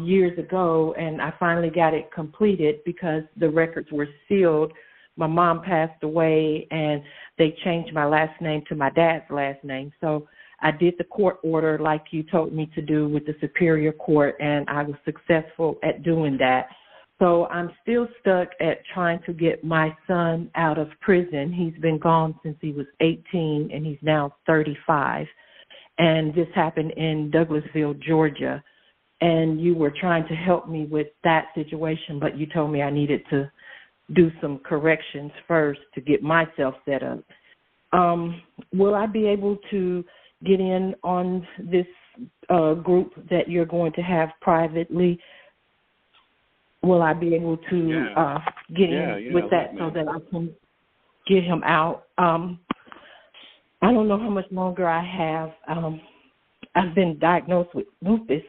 years ago, and I finally got it completed because the records were sealed. My mom passed away, and they changed my last name to my dad's last name. So I did the court order like you told me to do with the Superior Court, and I was successful at doing that. So I'm still stuck at trying to get my son out of prison. He's been gone since he was 18, and he's now 35. And this happened in Douglasville, Georgia. And you were trying to help me with that situation, but you told me I needed to do some corrections first to get myself set up. Will I be able to get in on this group that you're going to have privately? Will I be able to get in with that so that I can get him out? I don't know how much longer I have. I've been diagnosed with lupus,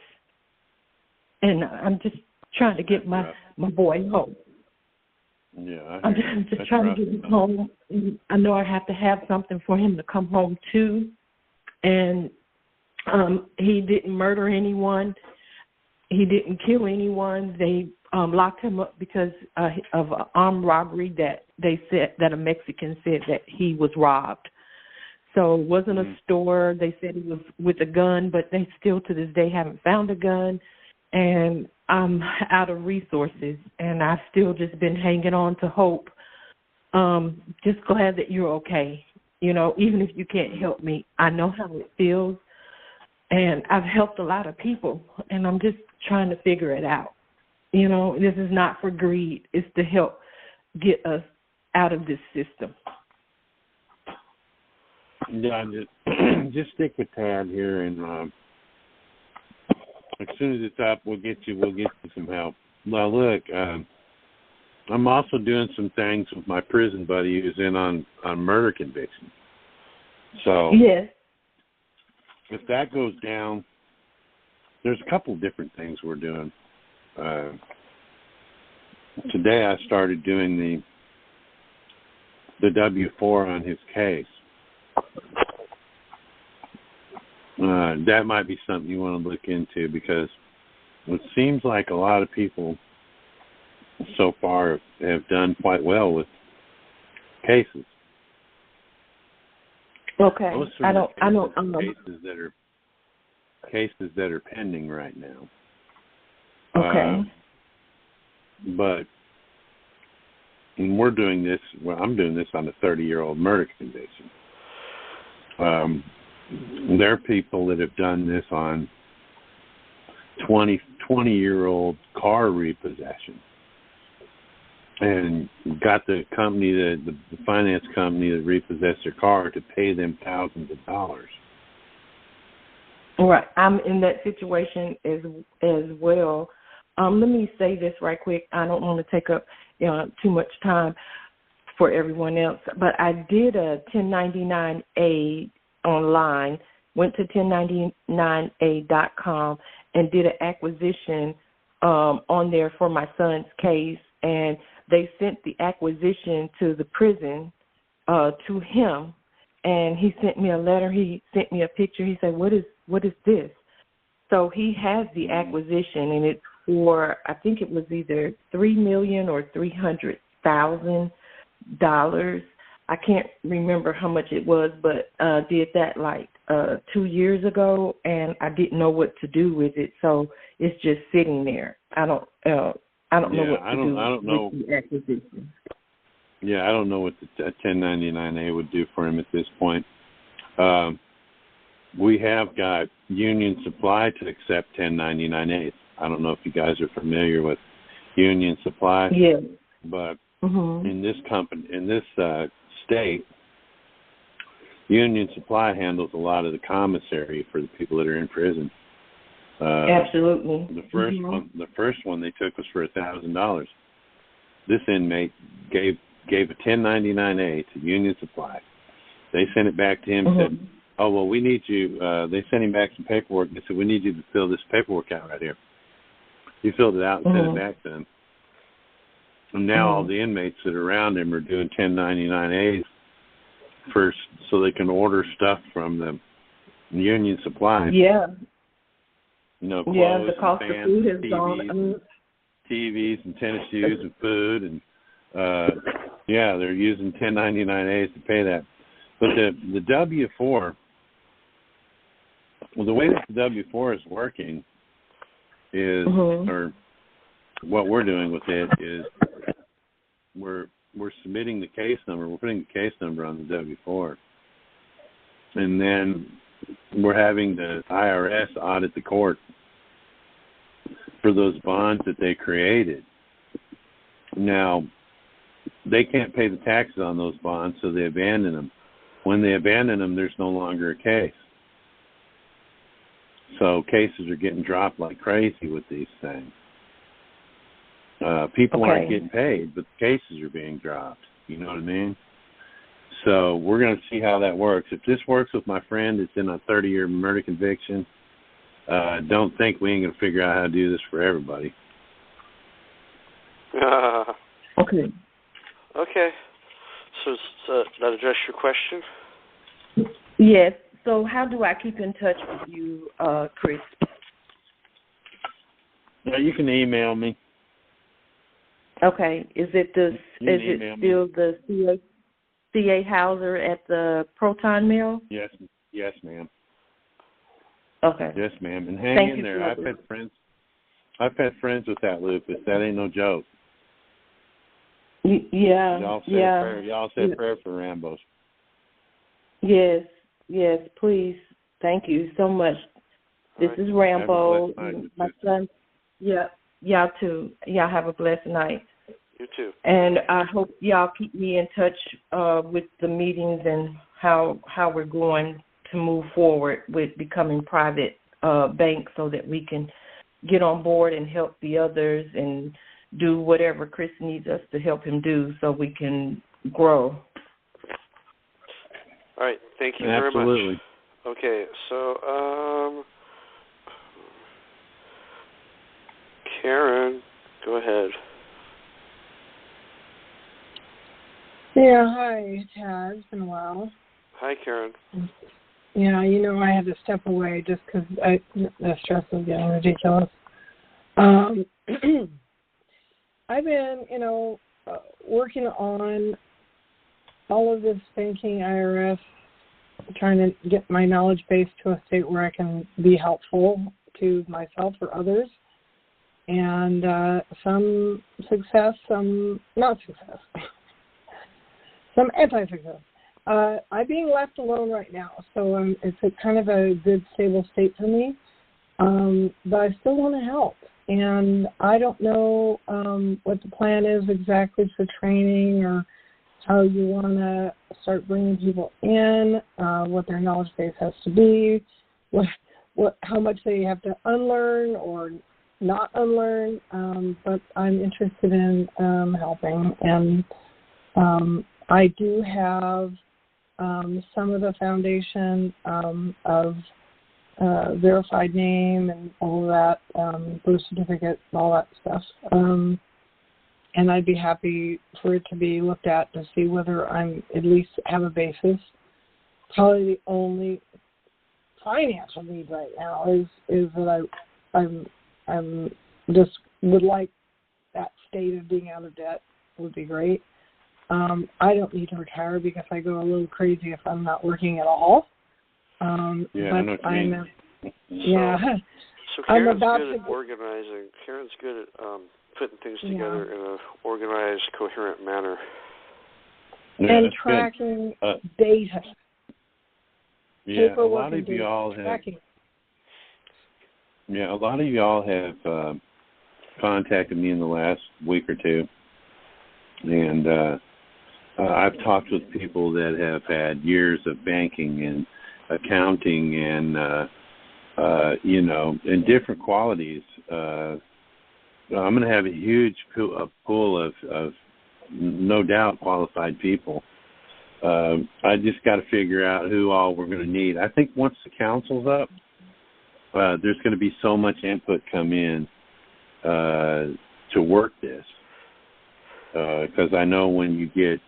and I'm just trying to get my boy home. Yeah, I'm just trying to get him home. I know I have to have something for him to come home to, and he didn't murder anyone. He didn't kill anyone. They locked him up because of an armed robbery that they said that a Mexican said that he was robbed. So it wasn't a store. They said he was with a gun, but they still to this day haven't found a gun. And I'm out of resources, and I've still just been hanging on to hope. Just glad that you're okay. You know, even if you can't help me, I know how it feels, and I've helped a lot of people, and I'm just trying to figure it out. You know, this is not for greed. It's to help get us out of this system. Yeah, just stick with Tad here, and as soon as it's up, we'll get you some help. Well, look, I'm also doing some things with my prison buddy who's in on murder conviction. So yes, if that goes down, there's a couple different things we're doing. Today I started doing the W-4 on his case. That might be something you want to look into because it seems like a lot of people so far have done quite well with cases. Okay. I don't. Cases that are pending right now. Okay. But we're doing this. Well, I'm doing this on a 30-year-old murder conviction. There are people that have done this on 20-year-old car repossession and got the company, the finance company that repossessed their car to pay them thousands of dollars. Right. I'm in that situation as well. Let me say this right quick. I don't want to take up too much time for everyone else, but I did a 1099A online, went to 1099A.com and did an acquisition on there for my son's case, and they sent the acquisition to the prison to him, and he sent me a letter. He sent me a picture. He said, what is this? So he has the acquisition, and it's for, I think it was either $3 million or $300,000. I can't remember how much it was, but did that like 2 years ago, and I didn't know what to do with it, so it's just sitting there. I don't know what to do with the acquisition. Yeah, I don't know what the 1099-A would do for him at this point. We have got Union Supply to accept 1099-As. I don't know if you guys are familiar with Union Supply. Yeah. But in this state, Union Supply handles a lot of the commissary for the people that are in prison. Absolutely. The first one they took was for $1,000. This inmate gave a 1099-A to Union Supply. They sent it back to him and said, "Oh, well, we need you." They sent him back some paperwork. They said, "We need you to fill this paperwork out right here." He filled it out and sent it back to them. And now all the inmates that are around him are doing 1099-As so they can order stuff from the Union Supply. Yeah. You know, clothes, yeah, the cost and fans, of food has TVs, gone. TVs and tennis shoes and food and they're using 1099-As to pay that. But the W-4, well, the way that the W-4 is working is, or what we're doing with it is, we're submitting the case number. We're putting the case number on the W-4, and then we're having the IRS audit the court for those bonds that they created. Now, they can't pay the taxes on those bonds, so they abandon them. When they abandon them, there's no longer a case. So cases are getting dropped like crazy with these things. People aren't getting paid, but the cases are being dropped. You know what I mean? So we're going to see how that works. If this works with my friend that's in a 30-year murder conviction, don't think we ain't going to figure out how to do this for everybody. Okay. Okay. So does that address your question? Yes. So how do I keep in touch with you, Chris? Yeah, you can email me. Okay. Is it still the CA Hauser at the Proton Mill? Yes, ma'am. Okay. Yes, ma'am. And hang in there. I've had friends with that lupus. That ain't no joke. Yeah. Y'all said prayer for Rambos. Yes, please. Thank you so much. This is Rambo. My son. Yeah, y'all too. Y'all have a blessed night. You too. And I hope y'all keep me in touch with the meetings and how we're going to move forward with becoming private bank so that we can get on board and help the others and do whatever Chris needs us to help him do so we can grow. All right. Thank you very much. Okay. So, Karen, go ahead. Yeah, hi, Tad. It's been a while. Hi, Karen. Yeah, I had to step away just because the stress was getting ridiculous. I've been, working on all of this banking, IRS, trying to get my knowledge base to a state where I can be helpful to myself or others. And some success, some not success. Some anti-success. I'm being left alone right now, so it's a kind of a good, stable state for me. But I still want to help, and I don't know what the plan is exactly for training or how you want to start bringing people in, what their knowledge base has to be, how much they have to unlearn or not unlearn. But I'm interested in helping, and I do have some of the foundation of verified name and all of that, birth certificate, all that stuff. And I'd be happy for it to be looked at to see whether I'm at least have a basis. Probably the only financial need right now is that I'm just would like that state of being out of debt would be great. I don't need to retire because I go a little crazy if I'm not working at all. Yeah, I know what you mean. Yeah. So Karen's I'm about good to at organizing. Karen's good at putting things together in an organized, coherent manner. Yeah, and tracking data. Yeah, a lot of you all have. Yeah, a lot of you all have contacted me in the last week or two, and I've talked with people that have had years of banking and accounting and in different qualities. I'm going to have a huge pool of no doubt qualified people. I just got to figure out who all we're going to need. I think once the council's up, there's going to be so much input come in to work this. Because I know when you get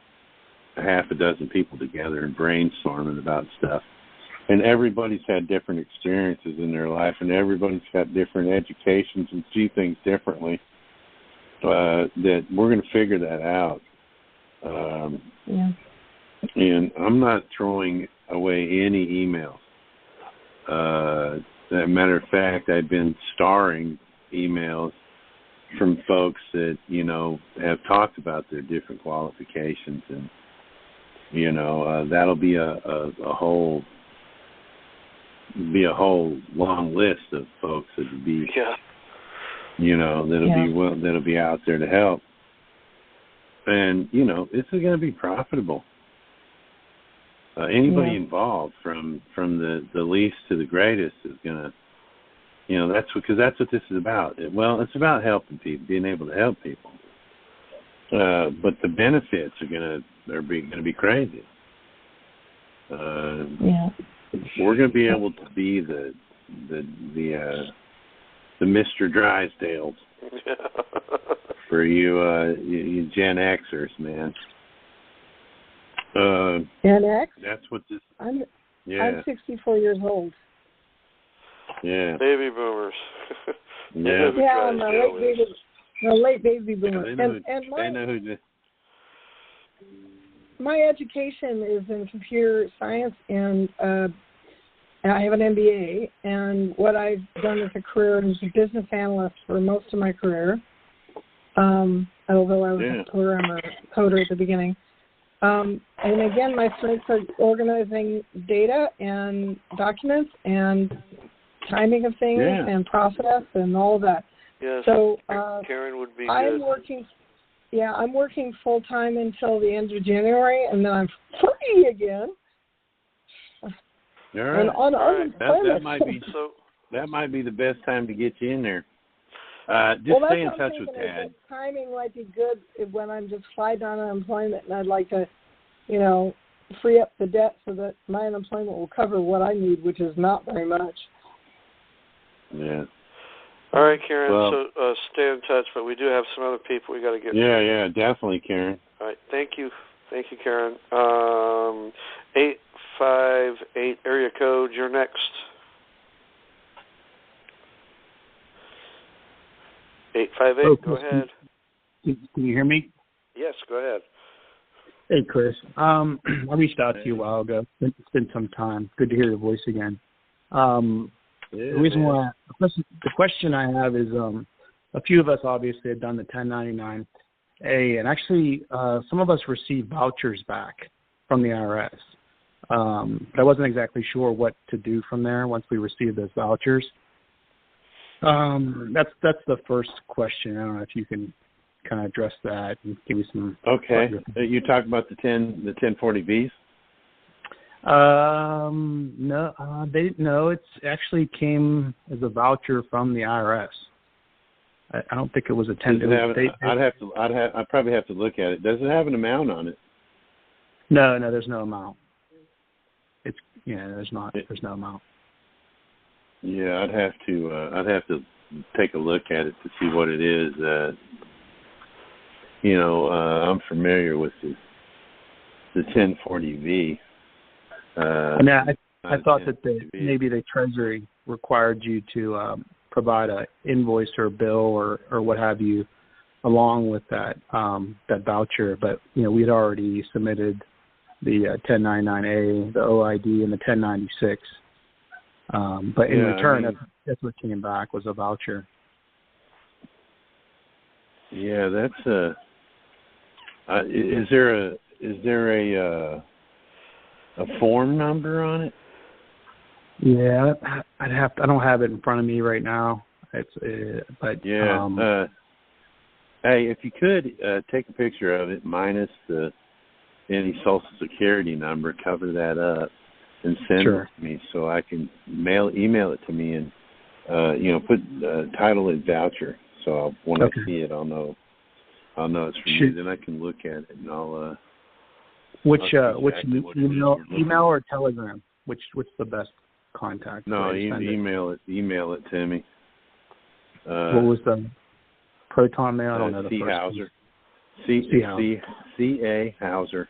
half a dozen people together and brainstorming about stuff, and everybody's had different experiences in their life, and everybody's got different educations and see things differently, that we're going to figure that out. And I'm not throwing away any emails. As a matter of fact, I've been starring emails from folks that, have talked about their different qualifications, and, that'll be a whole long list of folks that'll be, that'll be out there to help. And, this is going to be profitable. Anybody involved, from the least to the greatest, is going to, that's what this is about. It's about helping people, being able to help people. But the benefits are going to be crazy. We're going to be able to be the Mr. Drysdales for you Gen Xers, man. Gen X? That's what this. I'm 64 years old. Yeah. Baby boomers. I'm a late baby boomer. They know who this. My education is in computer science, and I have an MBA. And what I've done as a career is a business analyst for most of my career. Although I was a coder at the beginning. And again, my strengths are organizing data and documents and timing of things and process and all that. Yes. So Karen would be I'm good. I'm working full time until the end of January, and then I'm free again. All right. And on unemployment. That might be the best time to get you in there. Just stay in touch with Dad. Timing might be good when I'm just sliding on unemployment, and I'd like to, free up the debt so that my unemployment will cover what I need, which is not very much. Yeah. All right, Karen. So stay in touch, but we do have some other people we got to get. Yeah, definitely, Karen. All right, thank you, Karen. 858 area code. You're next. 858. Go ahead. Can you hear me? Yes, go ahead. Hey, Chris. I reached out to you a while ago. It's been some time. Good to hear your voice again. The reason why the question I have is a few of us obviously have done the 1099-A, and actually some of us received vouchers back from the IRS. But I wasn't exactly sure what to do from there once we received those vouchers. That's the first question. I don't know if you can kind of address that and give me some. Okay. You talk about the 1040Bs? No, it's actually came as a voucher from the IRS. I don't think it was a 10. I'd probably have to look at it. Does it have an amount on it? No, there's no amount. There's no amount. Yeah, I'd have to take a look at it to see what it is. I'm familiar with the 1040V. I thought that maybe the Treasury required you to provide a invoice or bill or what have you along with that voucher. But we'd already submitted the 1099A, the OID, and the 1096. But in return, that's what came back was a voucher. Yeah, that's is there a form number on it? Yeah, I don't have it in front of me right now. But yeah. Hey, if you could take a picture of it minus any Social Security number, cover that up, and send it to me so I can email it to me and put title it voucher. So when I see it, I'll know it's from you. Then I can look at it and I'll. Which email or Telegram? What's the best contact? No, email it to me. What was the Proton Mail? I don't know the C. first Hauser. C.A. Hauser.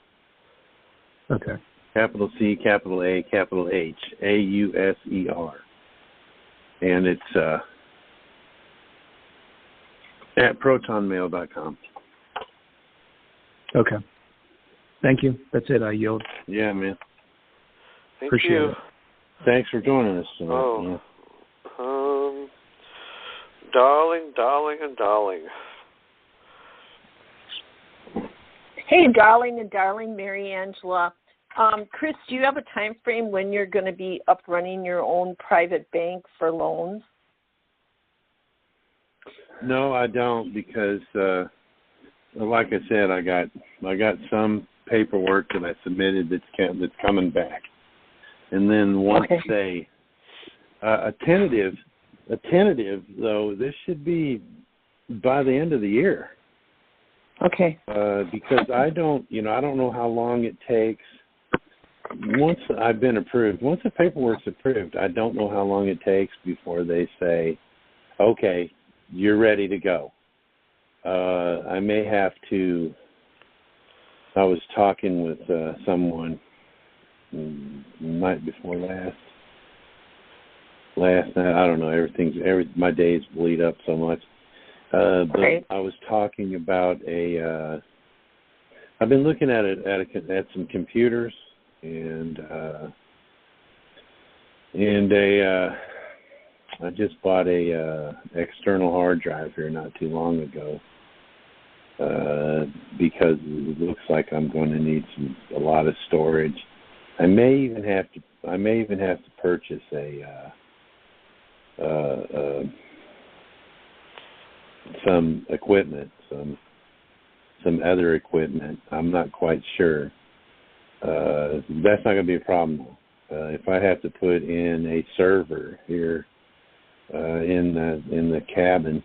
Okay. Capital C, capital A, capital H, AUSER. And it's at protonmail.com. Okay. Thank you. That's it. I yield. Yeah, man. Appreciate it. Thanks for joining us tonight. Darling, and darling. Hey, darling and darling, Mary Angela. Chris, do you have a time frame when you're going to be up running your own private bank for loans? No, I don't, because like I said, I got some paperwork that I submitted that's coming back, and then once a tentative though, this should be by the end of the year. Okay. Because I don't know how long it takes. Once I've been approved, once the paperwork's approved, I don't know how long it takes before they say, okay, you're ready to go. I may have to. I was talking with someone night before last night. I don't know. My days bleed up so much. But I was talking about I've been looking at some computers and I just bought a external hard drive here not too long ago because it looks like I'm going to need a lot of storage. I may even have to purchase some equipment, some other equipment. I'm not quite sure. That's not going to be a problem. If I have to put in a server here in the cabin,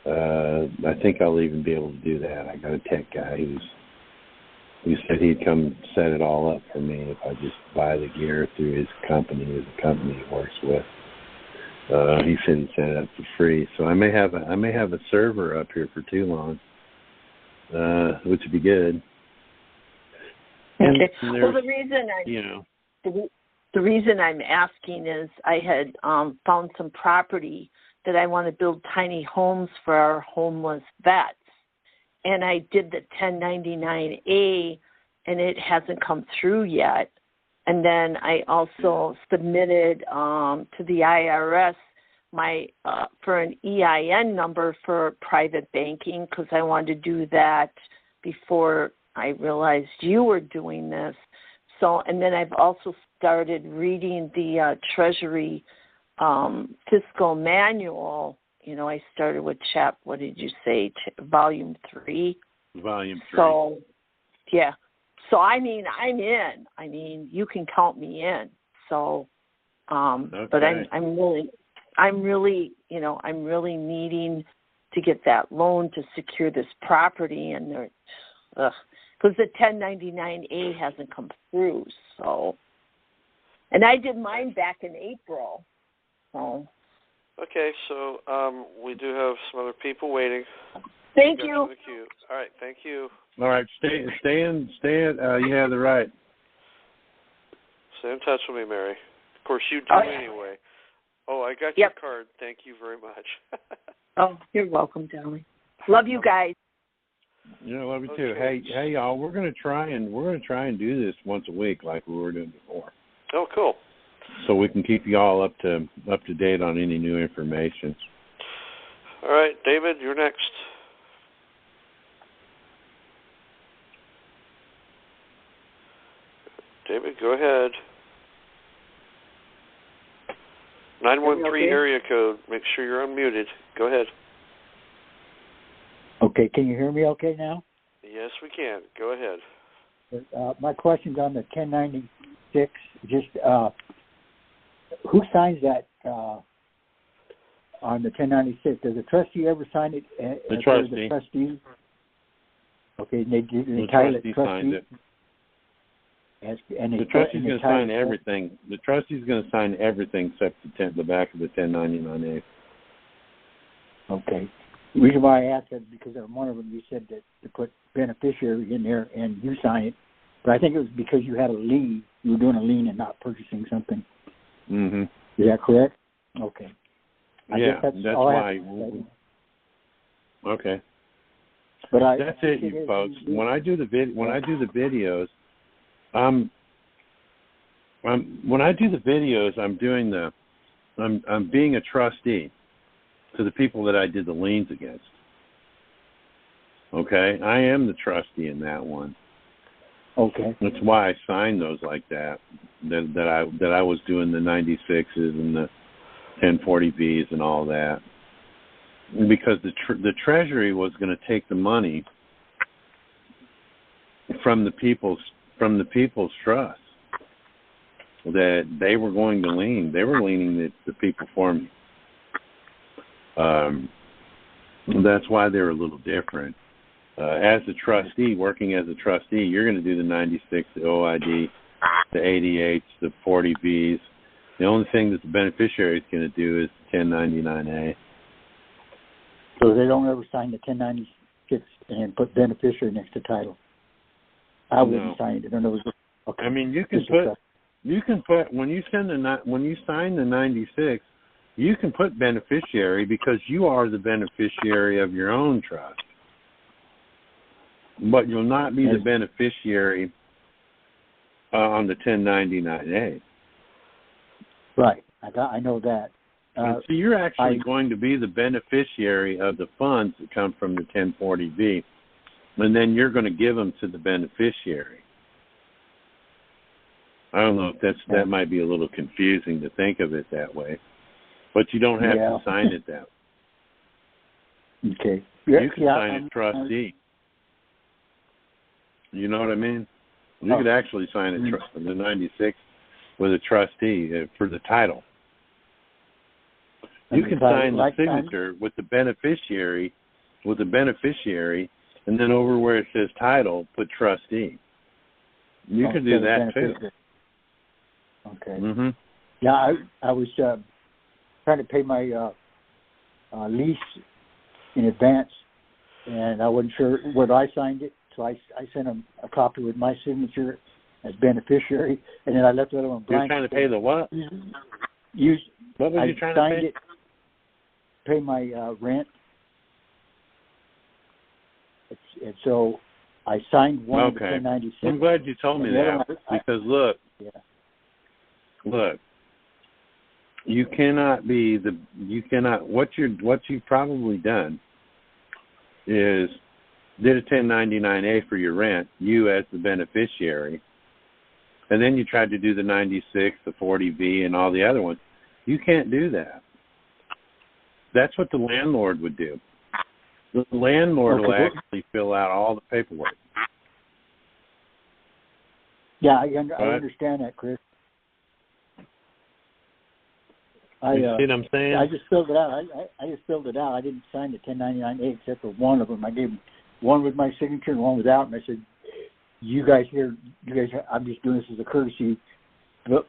I think I'll even be able to do that. I got a tech guy who said he'd come set it all up for me if I just buy the gear through his company, the company he works with. He said he'd set it up for free. So I may have a server up here for too long, which would be good. Okay. Well, the reason I'm asking is I had found some property that I want to build tiny homes for our homeless vets, and I did the 1099A, and it hasn't come through yet. And then I also submitted to the IRS for an EIN number for private banking because I wanted to do that before I realized you were doing this. So, and then I've also started reading the Treasury fiscal manual. I started with what did you say, volume 3? Volume 3. So, yeah. So, I'm in. You can count me in. So, but I'm really needing to get that loan to secure this property, and because the 1099A hasn't come through. So, and I did mine back in April. So. Okay, so we do have some other people waiting. Thank you. All right, thank you. All right, stay in. You have the right. Stay in touch with me, Mary. Of course, you do anyway. Oh, I got your card. Thank you very much. Oh, you're welcome, darling. Love you guys. Yeah, love you too. Hey, y'all, we're gonna try and do this once a week like we were doing before. Oh, cool. So we can keep y'all up to date on any new information. All right, David, you're next. David, go ahead. 913 area code. Make sure you're unmuted. Go ahead. Okay, can you hear me okay now? Yes, we can. Go ahead. My question's on the 1096. Just who signs that on the 1096? Does the trustee ever sign it? The trustee. The trustee. Okay, they the title it trustee trustee. signs it. And the trustee's going to sign everything. The trustee's going to sign everything except the back of the 1099A. Okay. The reason why I asked that is because on one of them you said that to put beneficiary in there and you sign it, but I think it was because you had a lien. You were doing a lien and not purchasing something. Mm-hmm. Is that correct? Okay. I guess that's why. Okay. But that's it, you folks. When I do the videos, I'm being a trustee to the people that I did the liens against. Okay, I am the trustee in that one. Okay. That's why I signed those like that. That I was doing the 96s and the 1040Bs and all that, because the Treasury was going to take the money from the people's trust that they were going to lien. They were liening the people for me. That's why they're a little different. As a trustee, working as a trustee, you're going to do the 96, the OID, the 88s, the 40Bs. The only thing that the beneficiary is going to do is 1099A. So they don't ever sign the 1096 and put beneficiary next to title. I wouldn't sign it. I don't know. Okay. I mean, you can put when you sign the 96, you can put beneficiary because you are the beneficiary of your own trust, but you'll not be the beneficiary on the 1099A. Right. I know that. So you're actually going to be the beneficiary of the funds that come from the 1040B, and then you're going to give them to the beneficiary. I don't know if that might be a little confusing to think of it that way, but you don't have to sign it that way. Okay. You can sign it trustee. You know what I mean? You could actually sign it the 96 with a trustee for the title. You can sign the signature with the beneficiary, and then over where it says title, put trustee. You can do that too. Okay. Mm-hmm. Yeah, I was trying to pay my lease in advance, and I wasn't sure whether I signed it, so I sent them a copy with my signature as beneficiary, and then I left the other one blank. You're trying to pay the what? What was you trying to pay? Pay my rent. And so I signed one to 1096. I'm glad you told me that because look, what you've probably done is did a 1099A for your rent, you as the beneficiary, and then you tried to do the 96, the 40B, and all the other ones. You can't do that. That's what the landlord would do. The landlord will actually fill out all the paperwork. Yeah, I understand that, Chris. You see what I'm saying? I just filled it out. I just filled it out. I didn't sign the 1099A except for one of them. I gave one with my signature and one without, and I said, I'm just doing this as a courtesy.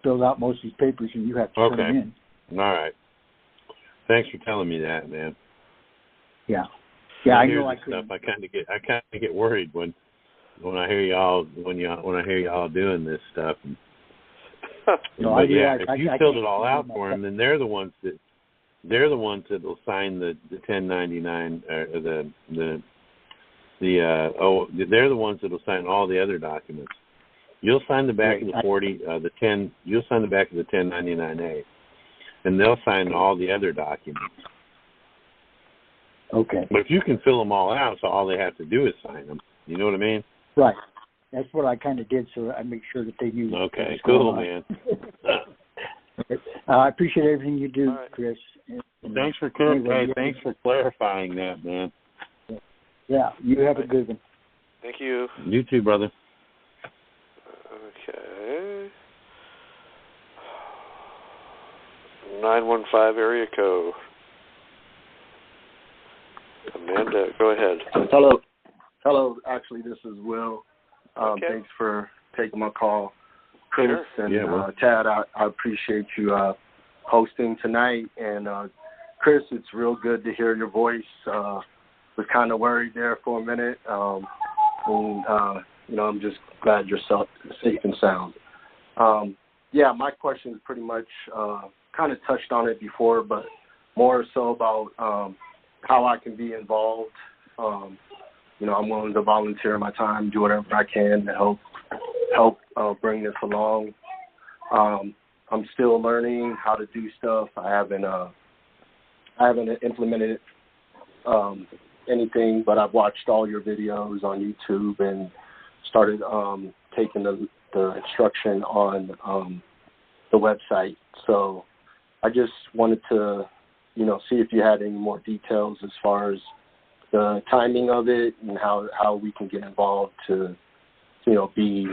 Filled out most of these papers, and you have to send them in. All right. Thanks for telling me that, man. Yeah. Yeah, I know. I kind of get worried when I hear y'all doing this stuff. But yeah, if you filled it all out for them, then they're the ones that will sign the 1099 they're the ones that will sign all the other documents. You'll sign the back of the 10. You'll sign the back of the 1099A, and they'll sign all the other documents. Okay. But if you can fill them all out, so all they have to do is sign them. You know what I mean? Right. That's what I kind of did, so I make sure that they knew. Okay, cool, man. I appreciate everything you do, right. Chris. Thanks for thanks for clarifying that, man. Yeah, you have a good one. Thank you. You too, brother. Okay. 915 area code. Amanda, go ahead. Hello. Actually, this is Will. Okay. Thanks for taking my call, Chris. Sure. And Tad, I appreciate you hosting tonight. And Chris, it's real good to hear your voice. Was kind of worried there for a minute. I'm just glad you're safe and sound. My question is pretty much kind of touched on it before, but more so about how I can be involved. I'm willing to volunteer my time, do whatever I can to help bring this along. I'm still learning how to do stuff. I haven't implemented anything, but I've watched all your videos on YouTube and started taking the instruction on the website. So I just wanted to, see if you had any more details as far as the timing of it and how we can get involved to, be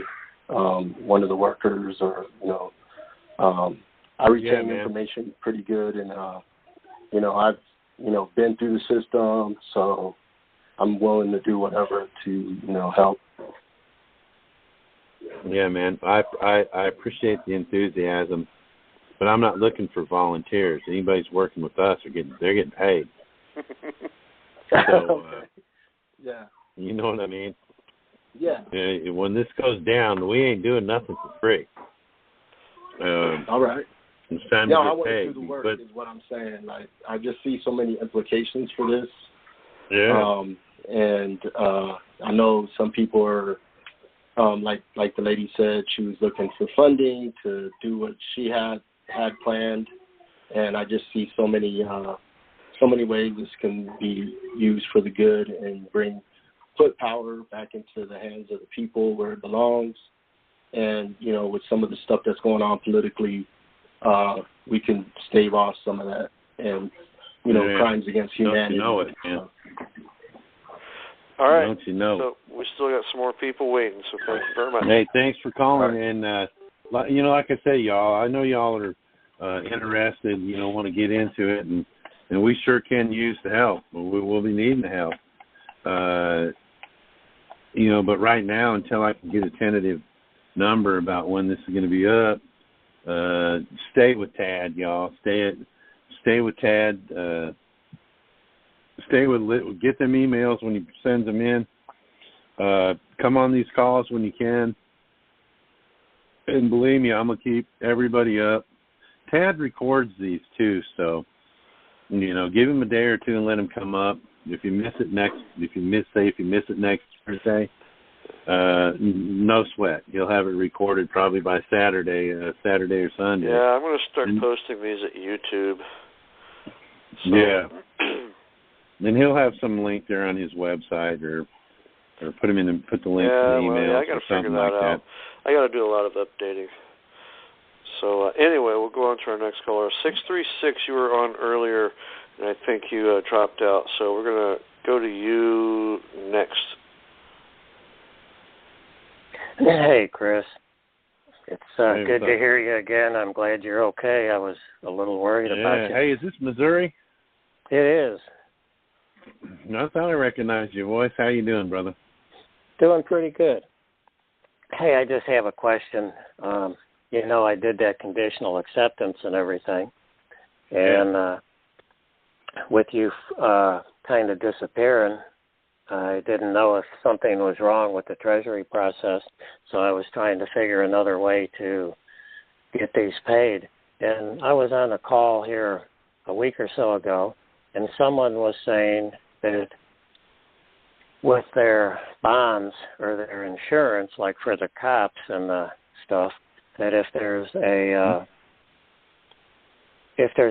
one of the workers or, I retain information pretty good and, I've, been through the system, so I'm willing to do whatever to, help. Yeah, man. I appreciate the enthusiasm, but I'm not looking for volunteers. Anybody's working with us, they're getting paid. So, yeah. You know what I mean? Yeah. When this goes down, we ain't doing nothing for free. All right. It's time I to want get paid. to do the work is what I'm saying. Like, I just see so many implications for this. Yeah. I know some people are, like the lady said, she was looking for funding to do what she had planned, and I just see so many ways this can be used for the good and put power back into the hands of the people where it belongs. And with some of the stuff that's going on politically, we can stave off some of that and crimes against humanity. Don't you know it, man? All right. Don't you know? So we still got some more people waiting. So thank you very much. Hey, thanks for calling. Right. And like I say, y'all, I know y'all are interested. Want to get into it, and we sure can use the help. We'll be needing the help. But right now, until I can get a tentative number about when this is going to be up, stay with Tad, y'all. Stay with Tad. Get them emails when he sends them in. Come on these calls when you can. And believe me, I'm going to keep everybody up. Tad records these too, so give him a day or two and let him come up. If you miss it next Thursday, no sweat. He'll have it recorded probably by Saturday or Sunday. Yeah, I'm going to start posting these at YouTube. So. Yeah. Then he'll have some link there on his website, or put the link in the email. I got to figure that out. I got to do a lot of updating. So anyway, we'll go on to our next caller. 636, you were on earlier, and I think you dropped out. So we're going to go to you next. Hey, Chris. It's good to hear you again. I'm glad you're okay. I was a little worried about you. Hey, is this Missouri? It is. I thought I recognized your voice. How you doing, brother? Doing pretty good. Hey, I just have a question. I did that conditional acceptance and everything. And with you kind of disappearing, I didn't know if something was wrong with the Treasury process, so I was trying to figure another way to get these paid. And I was on a call here a week or so ago, and someone was saying that with their bonds or their insurance, like for the cops and the stuff, that if there's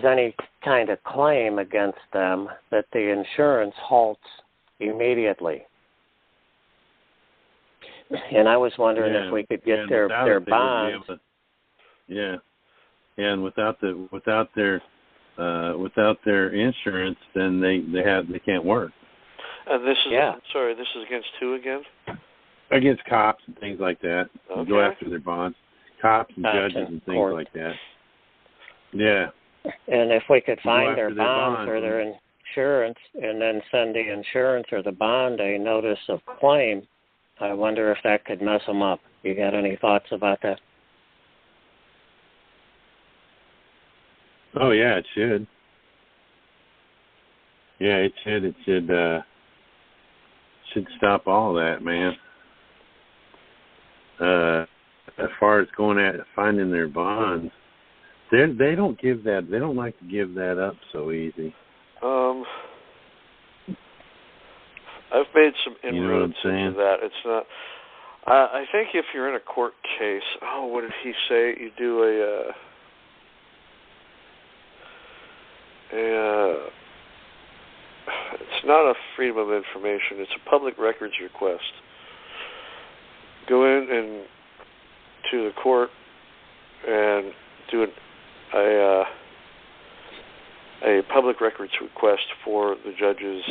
any kind of claim against them, that the insurance halts immediately. And I was wondering if we could get their bonds. And without their insurance, then they can't work. And this is this is against who again? Against cops and things like that. Okay. Go after their bonds. Cops and judges and things like that. Yeah. And if we could find their bonds or their insurance and then send the insurance or the bond a notice of claim, I wonder if that could mess them up. You got any thoughts about that? Oh, yeah, it should. Yeah, it should. It should stop all that, man. As far as going at finding their bonds, they don't give that. They don't like to give that up so easy. I've made some inroads you know what I'm saying? into that. It's not. I think if you're in a court case, what did he say? You do it's not a freedom of information. It's a public records request. Go in and to the court and do a public records request for the judge's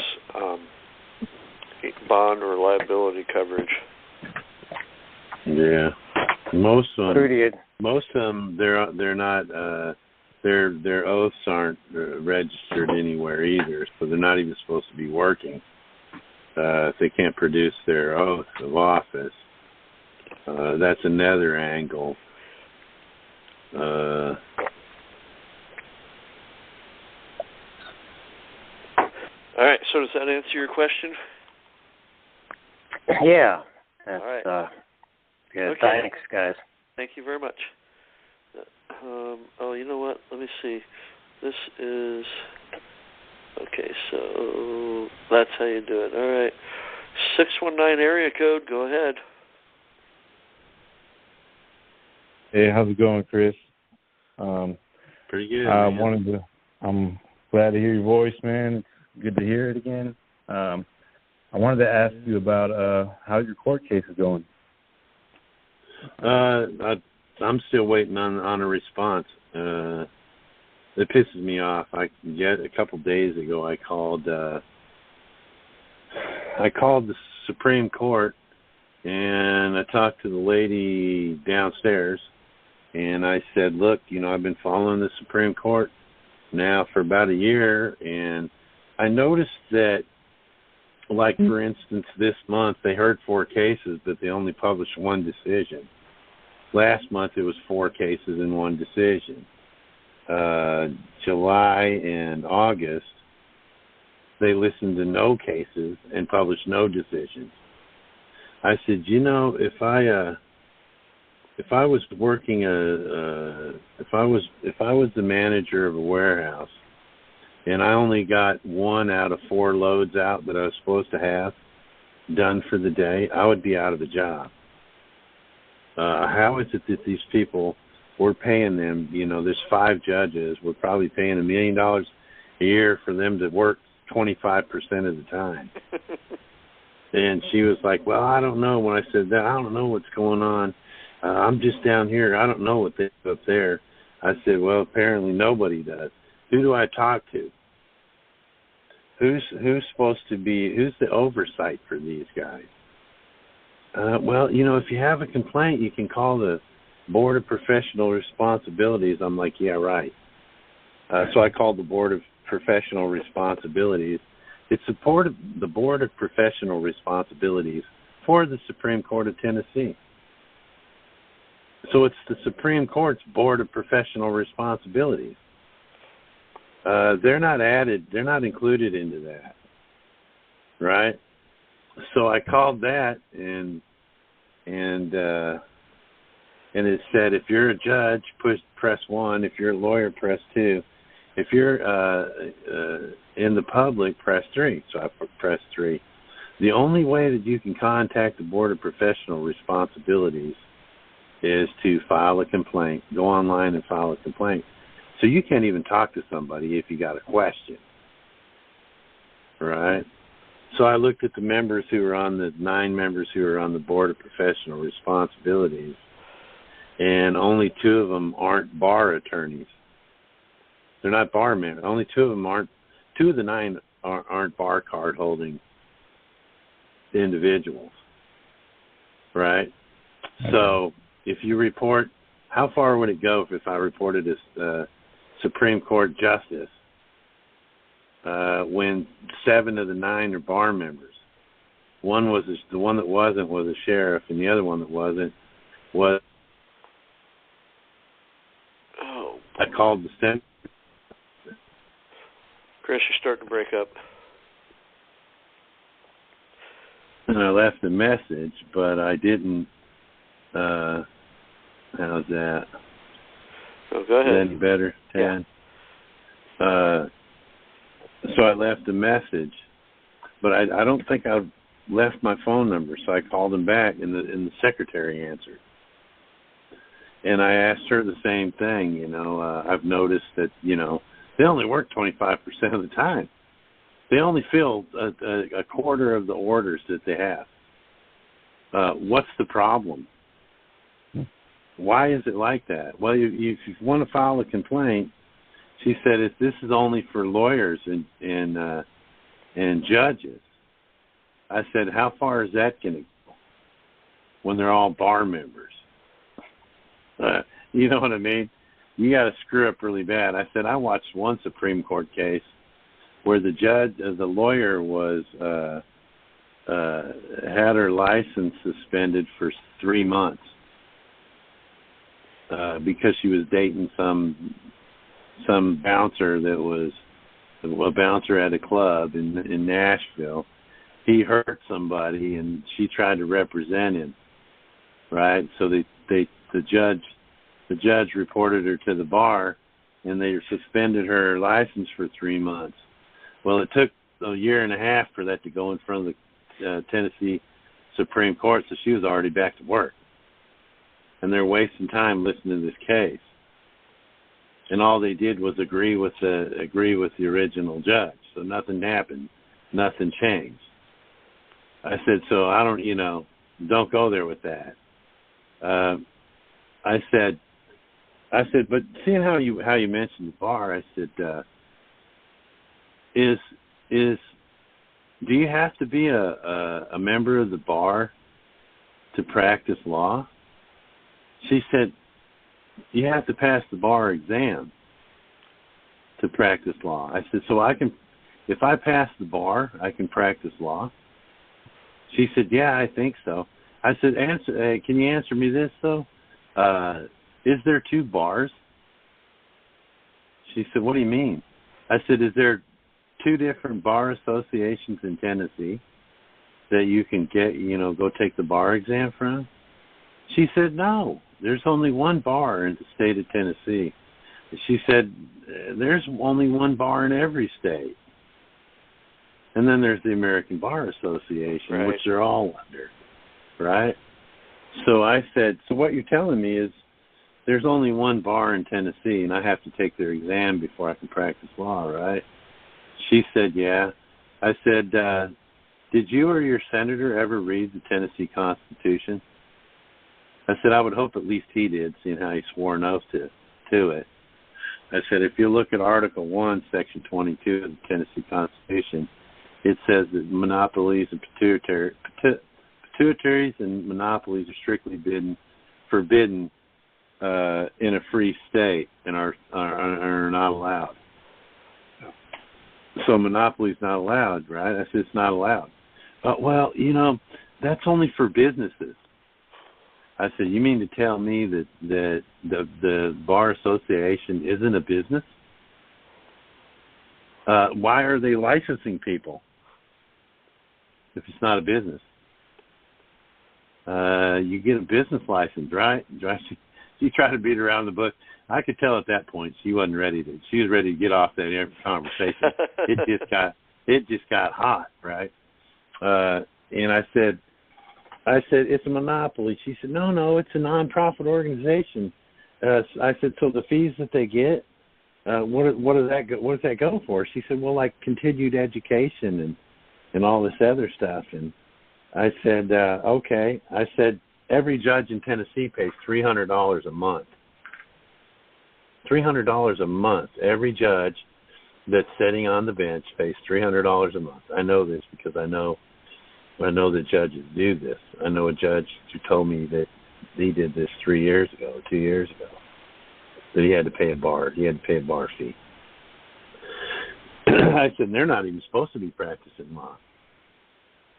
bond or liability coverage. Yeah, most of them, they're not. Their oaths aren't registered anywhere either, so they're not even supposed to be working. If they can't produce their oath of office, that's another angle. All right. So does that answer your question? Yeah. That's, all right. Good. Okay. Thanks, guys. Thank you very much. You know what? Let me see. This is... Okay, so that's how you do it. All right. 619 area code. Go ahead. Hey, how's it going, Chris? Pretty good. I'm glad to hear your voice, man. It's good to hear it again. I wanted to ask you about how your court case is going. I'm still waiting on a response. It pisses me off. A couple days ago, I called the Supreme Court, and I talked to the lady downstairs, and I said, look, I've been following the Supreme Court now for about a year, and I noticed that, like, for instance, this month they heard 4 cases, but they only published 1 decision. Last month it was 4 cases and 1 decision. July and August, they listened to no cases and published no decisions. I said, if I was working if I was the manager of a warehouse and I only got 1 out of 4 loads out that I was supposed to have done for the day, I would be out of a job. How is it that these people, we're paying them, there's 5 judges, we're probably paying $1 million a year for them to work 25% of the time. And she was like, well, I don't know. When I said that, I don't know what's going on. I'm just down here. I don't know what they do up there. I said, well, apparently nobody does. Who do I talk to? Who's supposed to be, who's the oversight for these guys? Well, if you have a complaint, you can call the Board of Professional Responsibilities. I'm like, yeah, right. So I called the Board of Professional Responsibilities. It's the Board of Professional Responsibilities for the Supreme Court of Tennessee. So it's the Supreme Court's Board of Professional Responsibilities. They're not included into that, right? So I called that, and and it said if you're a judge, press 1. If you're a lawyer, press 2. If you're in the public, press 3. So I pressed 3. The only way that you can contact the Board of Professional Responsibilities is to file a complaint. Go online and file a complaint. So you can't even talk to somebody if you got a question, right? So I looked at the members who are on the 9 members who are on the Board of Professional Responsibilities, and only 2 of them aren't bar attorneys. They're not bar members. Only 2 of them aren't. 2 of the 9 aren't bar card holding individuals, right? Okay. So if you report, how far would it go if I reported as Supreme Court Justice when 7 of the 9 are bar members? One was the one that wasn't was a sheriff, and the other one that wasn't was. Oh. I called the Senate. Chris, you're starting to break up. And I left a message, but I didn't. How's that? Oh, go ahead. Is that any better, Tad? Yeah. So I left a message, but I don't think I left my phone number. So I called him back, and the secretary answered. And I asked her the same thing. I've noticed that they only work 25% of the time. They only fill a quarter of the orders that they have. What's the problem? Why is it like that? Well, if you want to file a complaint, she said, if this is only for lawyers and judges. I said, how far is that going to go when they're all bar members? You know what I mean? You got to screw up really bad. I said, I watched one Supreme Court case where the lawyer was had her license suspended for 3 months because she was dating some bouncer that was a bouncer at a club in Nashville. He hurt somebody, and she tried to represent him. Right? So the judge reported her to the bar, and they suspended her license for 3 months. Well, it took a year and a half for that to go in front of the Tennessee Supreme Court, so she was already back to work. And they're wasting time listening to this case. And all they did was agree with the original judge. So nothing happened, nothing changed. I said, so I don't go there with that. I said, but seeing how you mentioned the bar, I said, do you have to be a member of the bar to practice law? She said, you have to pass the bar exam to practice law. I said, so if I pass the bar, I can practice law? She said, yeah, I think so. I said, can you answer me this, though? Is there 2 bars? She said, what do you mean? I said, is there 2 different bar associations in Tennessee that you can go take the bar exam from? She said, no, there's only 1 bar in the state of Tennessee. She said, there's only 1 bar in every state. And then there's the American Bar Association, right, which they're all under, right? So I said, so what you're telling me is there's only 1 bar in Tennessee, and I have to take their exam before I can practice law, right? She said, yeah. I said, did you or your senator ever read the Tennessee Constitution? I said, I would hope at least he did, seeing how he swore an oath to it. I said, if you look at Article 1, Section 22 of the Tennessee Constitution, it says that monopolies and pituitaries and monopolies are strictly forbidden in a free state and are not allowed. So monopoly's not allowed, right? I said, it's not allowed. Well, that's only for businesses. I said, you mean to tell me that the Bar Association isn't a business? Why are they licensing people if it's not a business? You get a business license, right? she tried to beat around the bush. I could tell at that point she wasn't ready to. She was ready to get off that conversation. It just got hot, right? And I said, it's a monopoly. She said, no, it's a nonprofit organization. I said, so the fees that they get, what does that go for? She said, well, like continued education and all this other stuff. And I said, okay. I said, every judge in Tennessee pays $300 a month. $300 a month. Every judge that's sitting on the bench pays $300 a month. I know this because I know that judges do this. I know a judge who told me that he did this 2 years ago, that he had to pay a bar. He had to pay a bar fee. I said, they're not even supposed to be practicing law.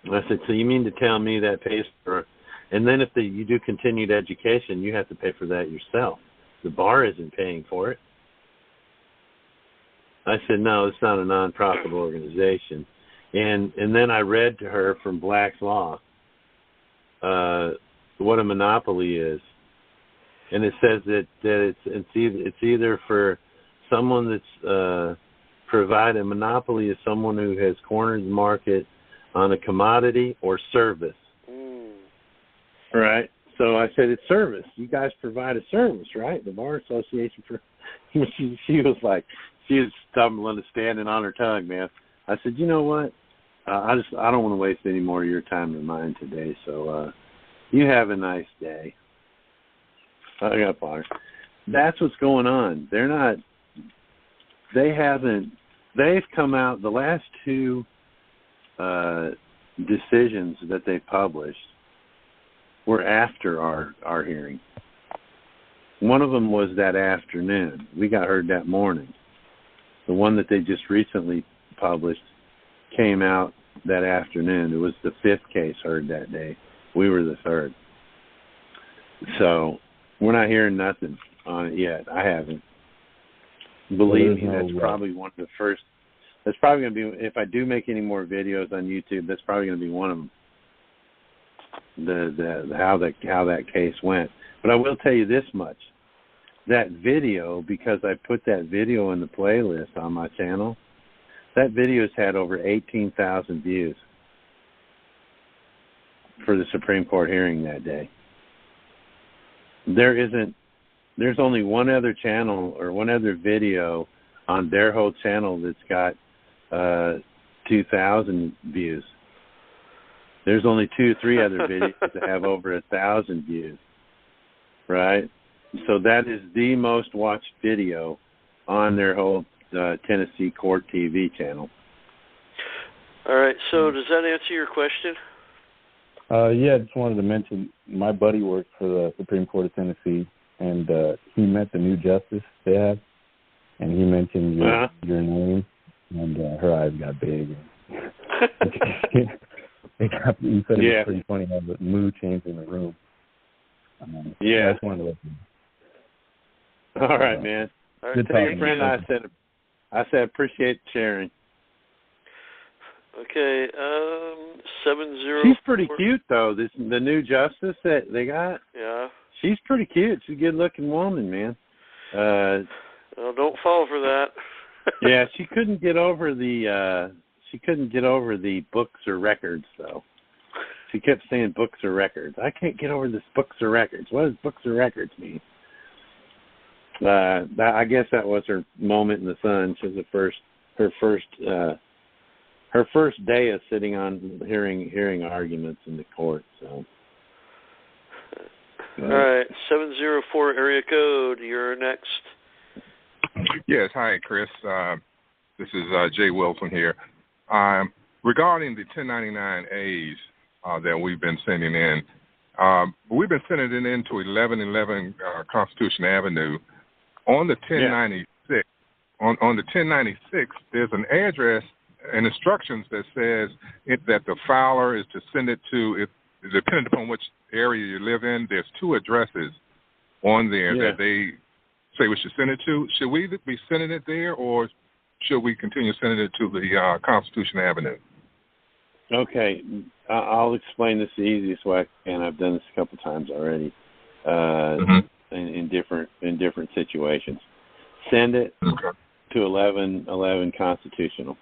And I said, so you mean to tell me that pays for, and then if you do continued education, you have to pay for that yourself. The bar isn't paying for it. I said, no, it's not a nonprofit organization. And then I read to her from Black's Law what a monopoly is. And it says that it's either for someone that's provide a monopoly is someone who has cornered the market on a commodity or service. Right? So I said, it's service. You guys provide a service, right? The Bar Association for she was stumbling and standing on her tongue, man. I said, you know what? I don't want to waste any more of your time than mine today. So you have a nice day. I got fired. That's what's going on. They've come out, the last two decisions that they published were after our hearing. One of them was that afternoon. We got heard that morning. The one that they just recently published came out that afternoon. It was the fifth case heard that day. We were the third. So we're not hearing nothing on it yet. I haven't. Believe me, that's probably one of the first. That's probably going to be, if I do make any more videos on YouTube, that's probably going to be one of them. How that case went. But I will tell you this much. That video, because I put that video in the playlist on my channel, that video's had over 18,000 views for the Supreme Court hearing that day. There's only one other channel or one other video on their whole channel that's got 2,000 views. There's only 2 or 3 other videos that have over 1,000 views, right? So that is the most watched video on their whole Tennessee Court TV channel. All right, so does that answer your question? Yeah, I just wanted to mention my buddy worked for the Supreme Court of Tennessee, and he met the new justice they have, and he mentioned your name, and her eyes got big. He said it was pretty funny how the mood changed in the room. I just wanted to let you know. All right, man. All right, tell your friend I said appreciate sharing. Okay, 704. She's pretty cute though. The new justice that they got. Yeah. She's pretty cute. She's a good-looking woman, man. Well, don't fall for that. Yeah, she couldn't get over the books or records though. She kept saying books or records. I can't get over this books or records. What does books or records mean? I guess that was her moment in the sun. She was her first day of sitting on hearing arguments in the court. So. All right, 704 area code. You're next. Yes, hi, Chris. This is Jay Wilson here. Regarding the 1099As that we've been sending in, we've been sending it in to 1111 Constitution Avenue. On the 1096, on the 1096, there's an address and instructions that says that the filer is to send it to, depending upon which area you live in, there's 2 addresses on there that they say we should send it to. Should we be sending it there, or should we continue sending it to the Constitution Avenue? Okay, I'll explain this the easiest way I can. I've done this a couple times already. in different situations. Send it to 1111 constitutional,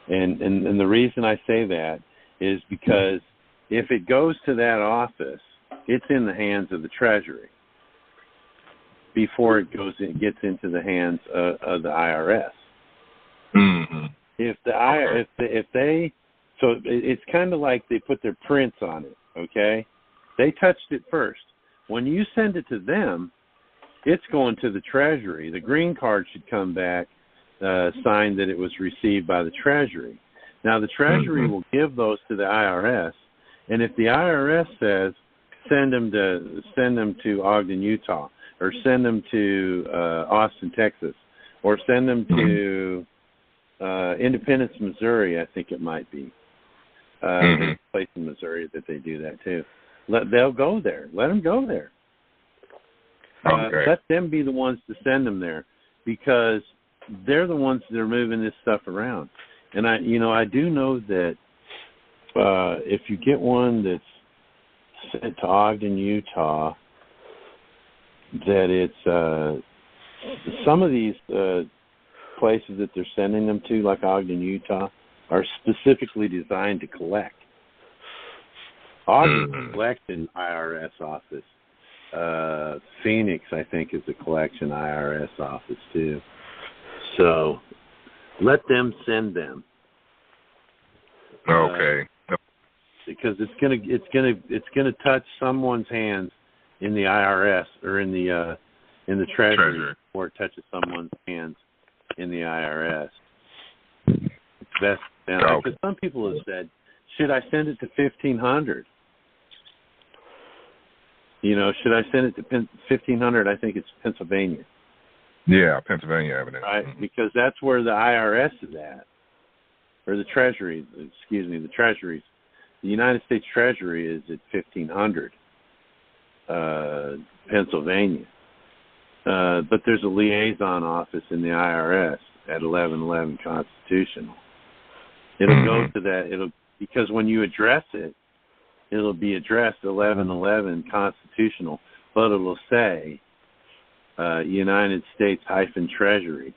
and the reason I say that is because if it goes to that office, it's in the hands of the Treasury before it gets into the hands of the IRS. Mm-hmm. So it's kind of like they put their prints on it. Okay, they touched it first. When you send it to them, it's going to the Treasury. The green card should come back signed that it was received by the Treasury. Now the Treasury will give those to the IRS, and if the IRS says send them to Ogden, Utah, or send them to Austin, Texas, or send them to Independence, Missouri, I think it might be. There's a place in Missouri that they do that too. They'll go there. Let them go there. Let them be the ones to send them there, because they're the ones that are moving this stuff around. And I do know that if you get one that's sent to Ogden, Utah, that it's some of these places that they're sending them to, like Ogden, Utah, are specifically designed to collect. Ogden collection IRS office. Phoenix, I think, is a collection IRS office too. So let them send them. Okay. Because it's gonna touch someone's hands in the IRS or in the Treasury before it touches someone's hands in the IRS. It's best. Because some people have said, should I send it to 1500? Should I send it to 1500? I think it's Pennsylvania. Yeah, Pennsylvania Avenue. Right, because that's where the IRS is at, or the Treasury. Excuse me, the Treasuries. The United States Treasury is at 1500, Pennsylvania. But there's a liaison office in the IRS at 1111 Constitutional. It'll go to that. Because when you address it, it'll be addressed 1111 Constitutional, but it'll say United States -Treasury.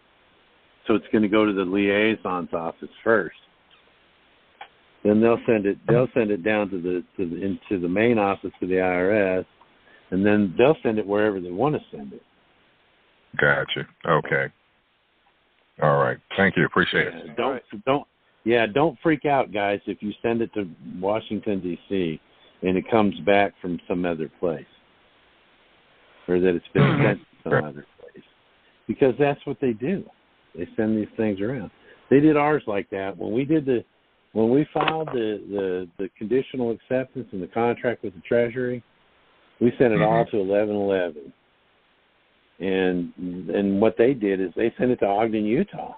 So it's going to go to the liaison's office first. Then they'll send it down into the main office of the IRS, and then they'll send it wherever they want to send it. Gotcha. Okay. All right. Thank you. Appreciate it. Don't freak out, guys, if you send it to Washington, D.C., and it comes back from some other place, or that it's been sent to some other place, because that's what they do. They send these things around. They did ours like that when we filed the conditional acceptance and the contract with the Treasury. We sent it all to 1111, and what they did is they sent it to Ogden, Utah.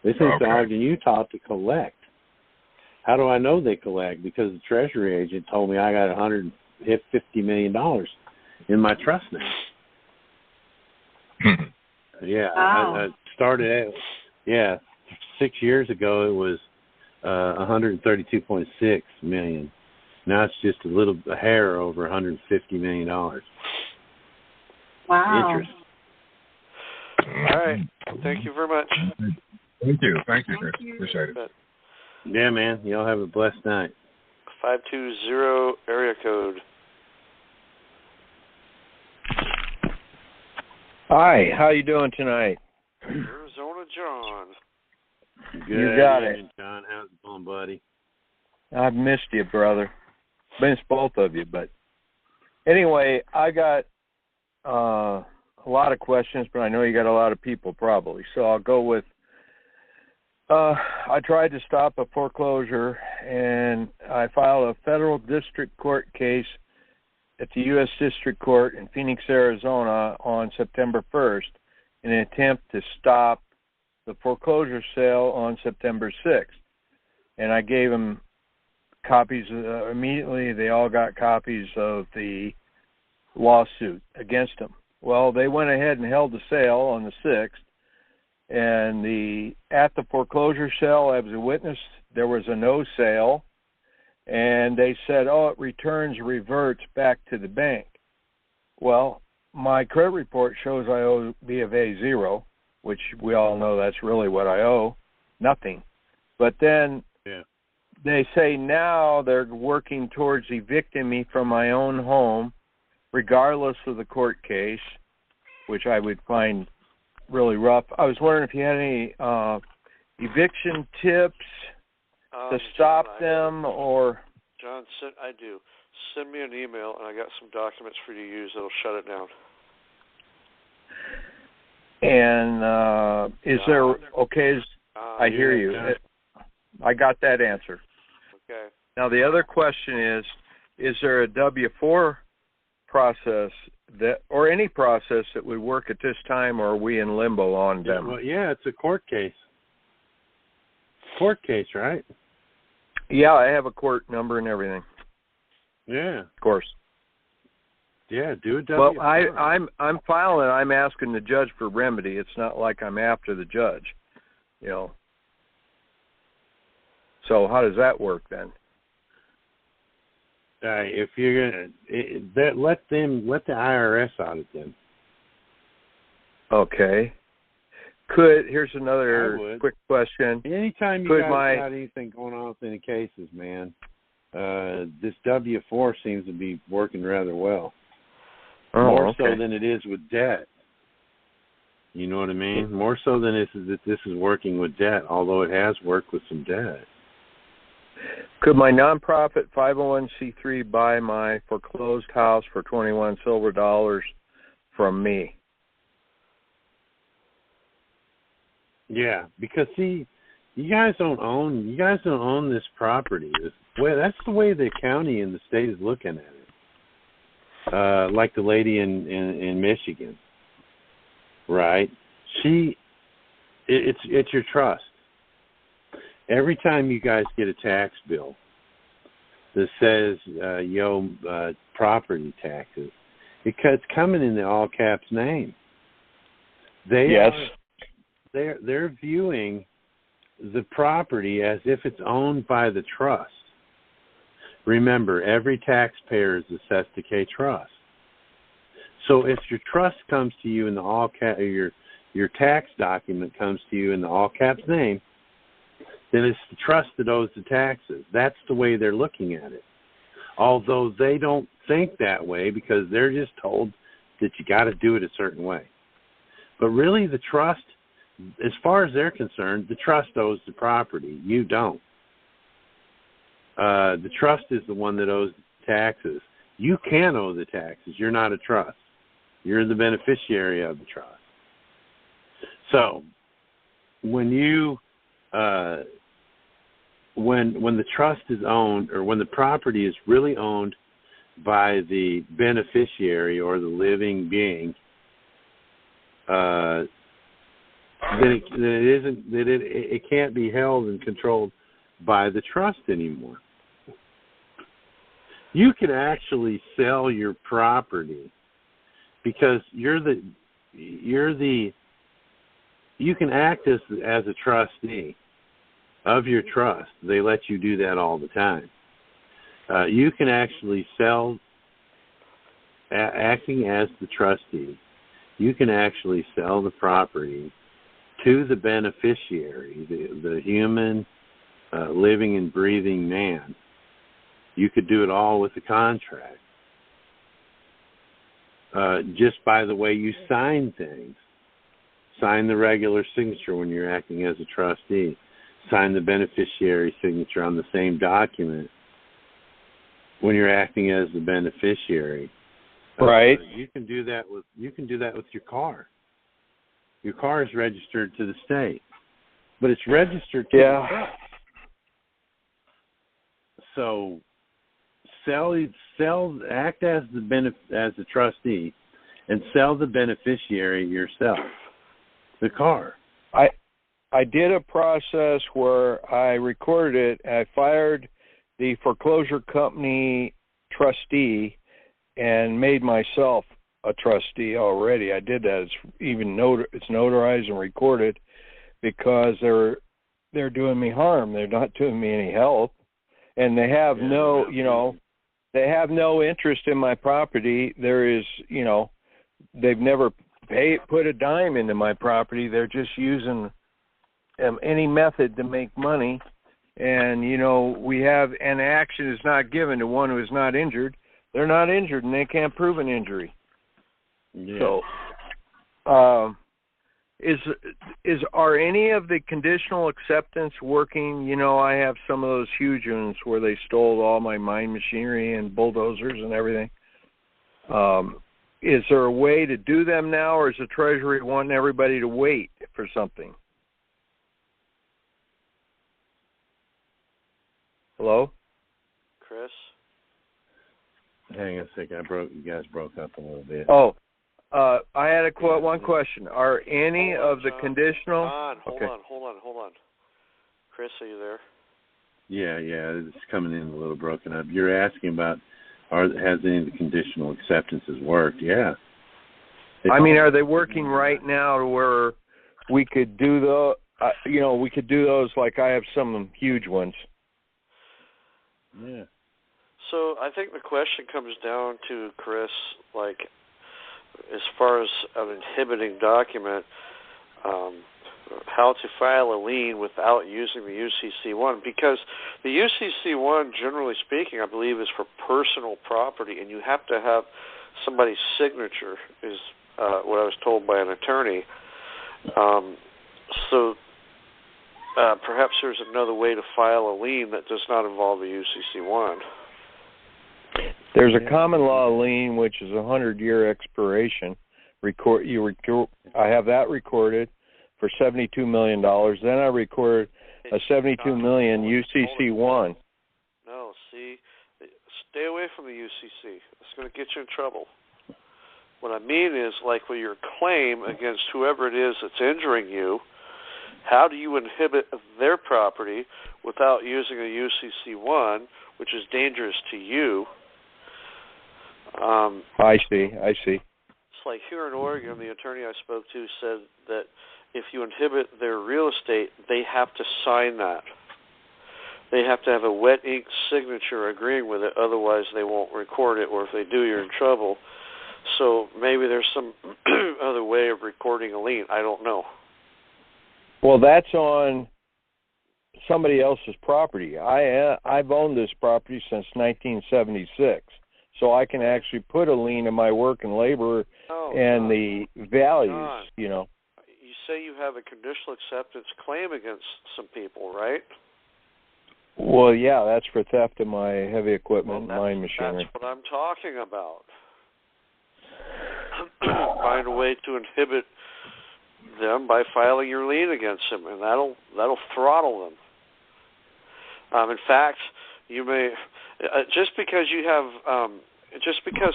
They sent it to Ogden, Utah to collect. How do I know they collect? Because the Treasury agent told me I got $150 million in my trust now. Yeah, wow. I started at, 6 years ago it was $132.6 million. Now it's just a hair over $150 million. Wow. Interest. All right. Thank you very much. Thank you, Chris. Appreciate it. Yeah, man. Y'all have a blessed night. 520 area code. Hi, how you doing tonight? Arizona John. Good. You got it. John, how's it going, buddy? I've missed you, brother. Missed both of you, but anyway, I got a lot of questions, but I know you got a lot of people probably, so I'll go with I tried to stop a foreclosure, and I filed a federal district court case at the U.S. District Court in Phoenix, Arizona on September 1st in an attempt to stop the foreclosure sale on September 6th. And I gave them copies immediately. They all got copies of the lawsuit against them. Well, they went ahead and held the sale on the 6th. And at the foreclosure sale, as a witness, there was a no sale, and they said, it reverts back to the bank. Well, my credit report shows I owe B of A 0, which we all know that's really what I owe, nothing. But then they say now they're working towards evicting me from my own home, regardless of the court case, which I would find really rough. I was wondering if you had any eviction tips to stop them, or... John, I do. Send me an email, and I got some documents for you to use that'll shut it down. And is there... Okay, I hear you. I got that answer. Okay. Now, the other question is there a W-4 process that, or any process that would work at this time, or are we in limbo on them? Well, it's a court case. Court case, right? Yeah, I have a court number and everything. Yeah. Of course. Yeah, do a W-4. Well, I'm filing. I'm asking the judge for remedy. It's not like I'm after the judge, you know. So how does that work then? If you're gonna let the IRS audit them. Okay. Here's another quick question. Anytime you guys got anything going on with any cases, man, this W-4 seems to be working rather well. More so than it is with debt. You know what I mean? Mm-hmm. More so than this is working with debt, although it has worked with some debt. Could my nonprofit 501c3 buy my foreclosed house for $21 silver from me? Yeah, because see, you guys don't own this property. That's the way the county and the state is looking at it. Like the lady in Michigan, right? It's your trust. Every time you guys get a tax bill that says property taxes, it's coming in the all caps name. They're viewing the property as if it's owned by the trust. Remember, every taxpayer is a Cestui Que Trust. So if your trust comes to you in the all cap, your tax document comes to you in the all caps name, then it's the trust that owes the taxes. That's the way they're looking at it. Although they don't think that way because they're just told that you got to do it a certain way. But really the trust, as far as they're concerned, the trust owes the property. You don't. The trust is the one that owes the taxes. You can owe the taxes. You're not a trust. You're the beneficiary of the trust. So when you when the trust is owned, or when the property is really owned by the beneficiary or the living being, then it can't be held and controlled by the trust anymore. You can actually sell your property because you can act as a trustee of your trust. They let you do that all the time. You can actually sell, acting as the trustee, you can actually sell the property to the beneficiary, the human living and breathing man. You could do it all with a contract. Just by the way you sign things. Sign the regular signature when you're acting as a trustee. Sign the beneficiary signature on the same document when you're acting as the beneficiary. Right. You can do that with your car. Your car is registered to the state, but it's registered to the trust. So act as the trustee and sell the beneficiary yourself the car. I did a process where I recorded it. I fired the foreclosure company trustee and made myself a trustee already. I did that. It's it's notarized and recorded because they're doing me harm. They're not doing me any help, and they have They have no interest in my property. There is, they've never put a dime into my property. They're just using any method to make money. And, we have an action is not given to one who is not injured. They're not injured, and they can't prove an injury. Yeah. So, are any of the conditional acceptance working? I have some of those huge ones where they stole all my mine machinery and bulldozers and everything. Is there a way to do them now, or is the Treasury wanting everybody to wait for something? Hello? Chris? Hang on a second. You guys broke up a little bit. Oh, I had one question. Are any of the conditional... Hold on. Chris, are you there? Yeah, it's coming in a little broken up. You're asking about, has any of the conditional acceptances worked? Yeah. Are they working right now to where we could do we could do those like I have some huge ones? Yeah. So I think the question comes down to, Chris, like, as far as an inhibiting document, how to file a lien without using the UCC1, because the UCC1, generally speaking, I believe is for personal property, and you have to have somebody's signature, is what I was told by an attorney. Perhaps there's another way to file a lien that does not involve the UCC1. There's a common law lien, which is 100-year expiration. I have that recorded for $72 million. Then I recorded a $72 million UCC1. No, see, stay away from the UCC. It's going to get you in trouble. What I mean is, like, with your claim against whoever it is that's injuring you, how do you inhibit their property without using a UCC1, which is dangerous to you? I see. It's like here in Oregon, the attorney I spoke to said that if you inhibit their real estate, they have to sign that. They have to have a wet ink signature agreeing with it, otherwise they won't record it, or if they do, you're in trouble. So maybe there's some other way of recording a lien. I don't know. Well, that's on somebody else's property. I've owned this property since 1976, so I can actually put a lien in my work and labor and the values, John, You say you have a conditional acceptance claim against some people, right? Well, yeah, that's for theft of my heavy equipment and mine machinery. That's what I'm talking about. Find a way to inhibit them by filing your lien against them, and that'll throttle them. In fact, you may just because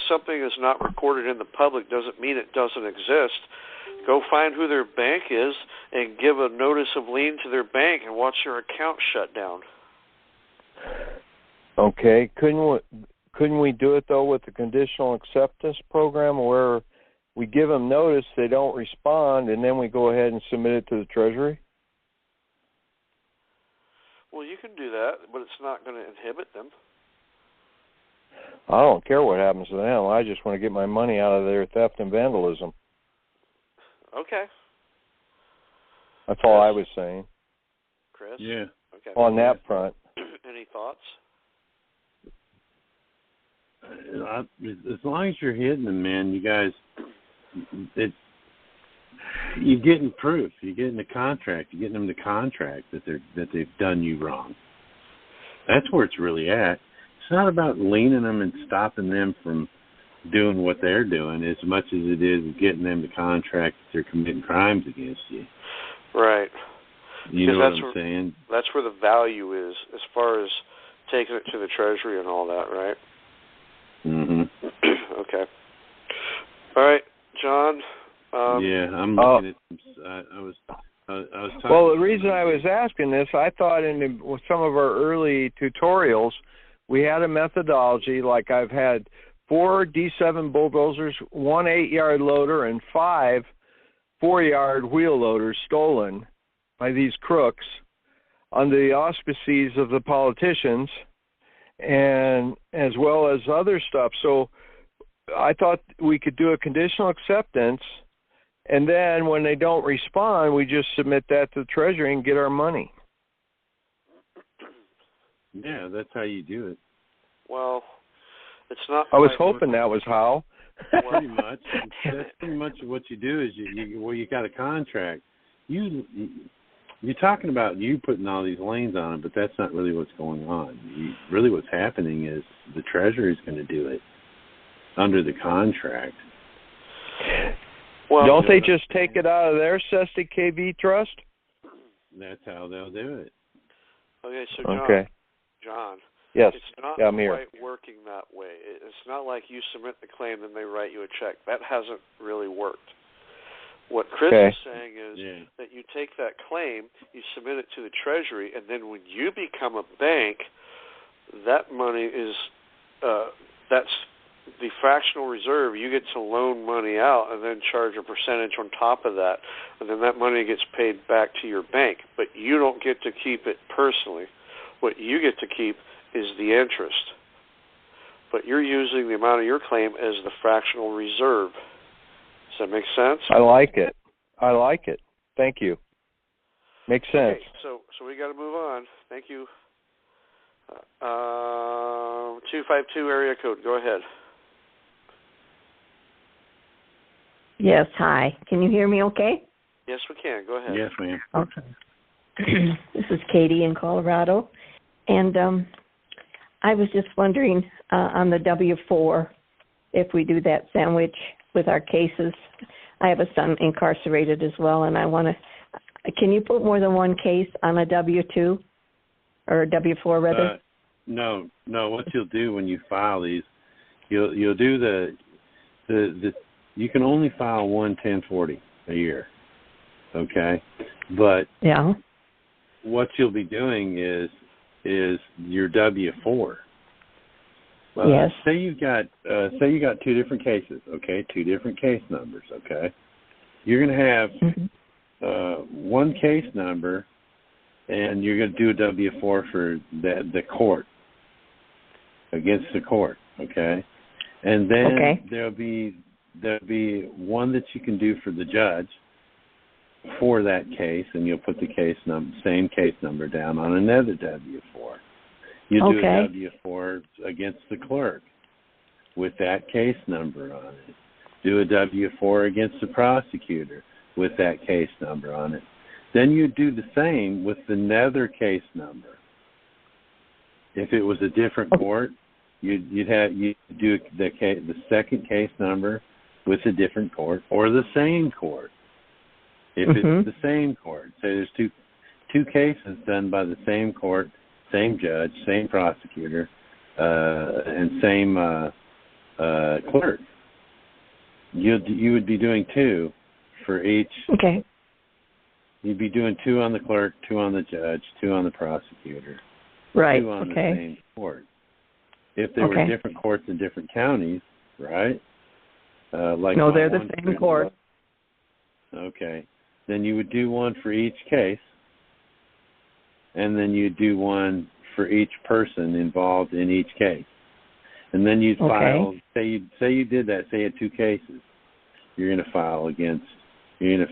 something is not recorded in the public doesn't mean it doesn't exist. Go find who their bank is and give a notice of lien to their bank and watch your account shut down. Okay, couldn't we do it though with the conditional acceptance program where we give them notice, they don't respond, and then we go ahead and submit it to the Treasury? Well, you can do that, but it's not going to inhibit them. I don't care what happens to them. I just want to get my money out of their theft and vandalism. Okay. That's all I was saying. Chris? Yeah. Okay. On that front. Any thoughts? As long as you're hitting them, man, you guys, you're getting proof. You're getting the contract. You're getting them the contract that they've done you wrong. That's where it's really at. It's not about leaning them and stopping them from doing what they're doing as much as it is getting them the contract that they're committing crimes against you. Right. You know what I'm saying? That's where the value is, as far as taking it to the Treasury and all that, right? Mm-hmm. Okay. All right, John. I'm looking at. I was talking. Well, the reason I was asking this, I thought in some of our early tutorials, we had a methodology. Like I've had 4 D7 bulldozers, 1 8-yard loader, and 5 4-yard wheel loaders stolen by these crooks under the auspices of the politicians. and as well as other stuff. So I thought we could do a conditional acceptance, and then when they don't respond, we just submit that to the Treasury and get our money. Yeah, that's how you do it. Well, it's not. I was hoping that was how. Pretty much. That's pretty much what you do is you got a contract. You're talking about you putting all these lanes on it, but that's not really what's going on. Really what's happening is the Treasury is going to do it under the contract. Well, don't they just take it out of their Cestui Que Trust? That's how they'll do it. Okay, so John. Yes. It's not quite working that way. It's not like you submit the claim and they write you a check. That hasn't really worked. What Chris is saying is that you take that claim, you submit it to the Treasury, and then when you become a bank, that money is that's the fractional reserve. You get to loan money out and then charge a percentage on top of that, and then that money gets paid back to your bank. But you don't get to keep it personally. What you get to keep is the interest. But you're using the amount of your claim as the fractional reserve. Does that make sense? I like it. Thank you. Makes sense. Okay, so we got to move on. Thank you. 252 area code. Go ahead. Yes, hi. Can you hear me okay? Yes, we can. Go ahead. Yes, ma'am. Okay. This is Katie in Colorado. And I was just wondering on the W-4, if we do that sandwich with our cases. I have a son incarcerated as well, and I want to, can you put more than one case on a W-2 or a W-4 rather? No. What you'll do when you file these, you'll do the you can only file one 1040 a year, okay? But what you'll be doing is your W-4. Yes. Say you got two different cases, okay? Two different case numbers, okay? You're going to have one case number, and you're going to do a W-4 for the court, against the court, okay? And then there'll be one that you can do for the judge for that case, and you'll put the same case number down on another W-4. You do a W-4 against the clerk with that case number on it. Do a W-4 against the prosecutor with that case number on it. Then you do the same with another case number. If it was a different court, you'd do the second case number with a different court or the same court. If it's the same court, say there's two cases done by the same court, same judge, same prosecutor, and same clerk. You would be doing two for each. Okay. You'd be doing two on the clerk, two on the judge, two on the prosecutor, right? Two on the same court. If they were different courts in different counties, right? No, they're the same court. Okay. Then you would do one for each case, and then you'd do one for each person involved in each case. And then you'd file, say you did that, say you had two cases. You're going to file against the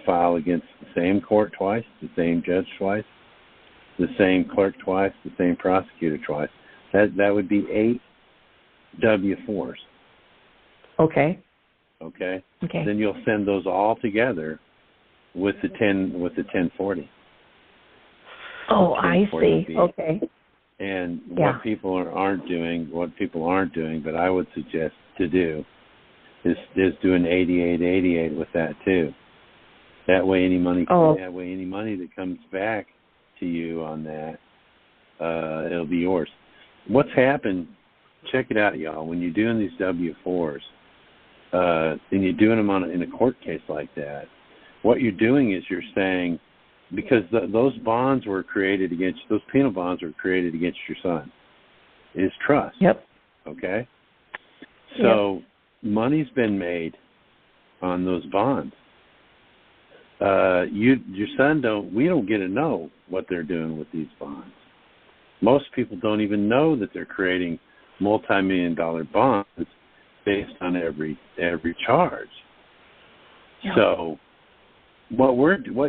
same court twice, the same judge twice, the same clerk twice, the same prosecutor twice. That would be 8 W-4s. Okay. Then you'll send those all together with the 1040. Oh, I see. Okay. And what people aren't doing, but I would suggest to do, is do an 8888 with that too. That way, any money that comes back to you on that, it'll be yours. What's happened? Check it out, y'all. When you're doing these W-4s, and you're doing them in a court case like that, what you're doing is you're saying, because those bonds were created against, those penal bonds were created against your son, is trust. Yep. Okay? So money's been made on those bonds. Your son we don't get to know what they're doing with these bonds. Most people don't even know that they're creating multi-million-dollar bonds based on every charge. Yeah. So what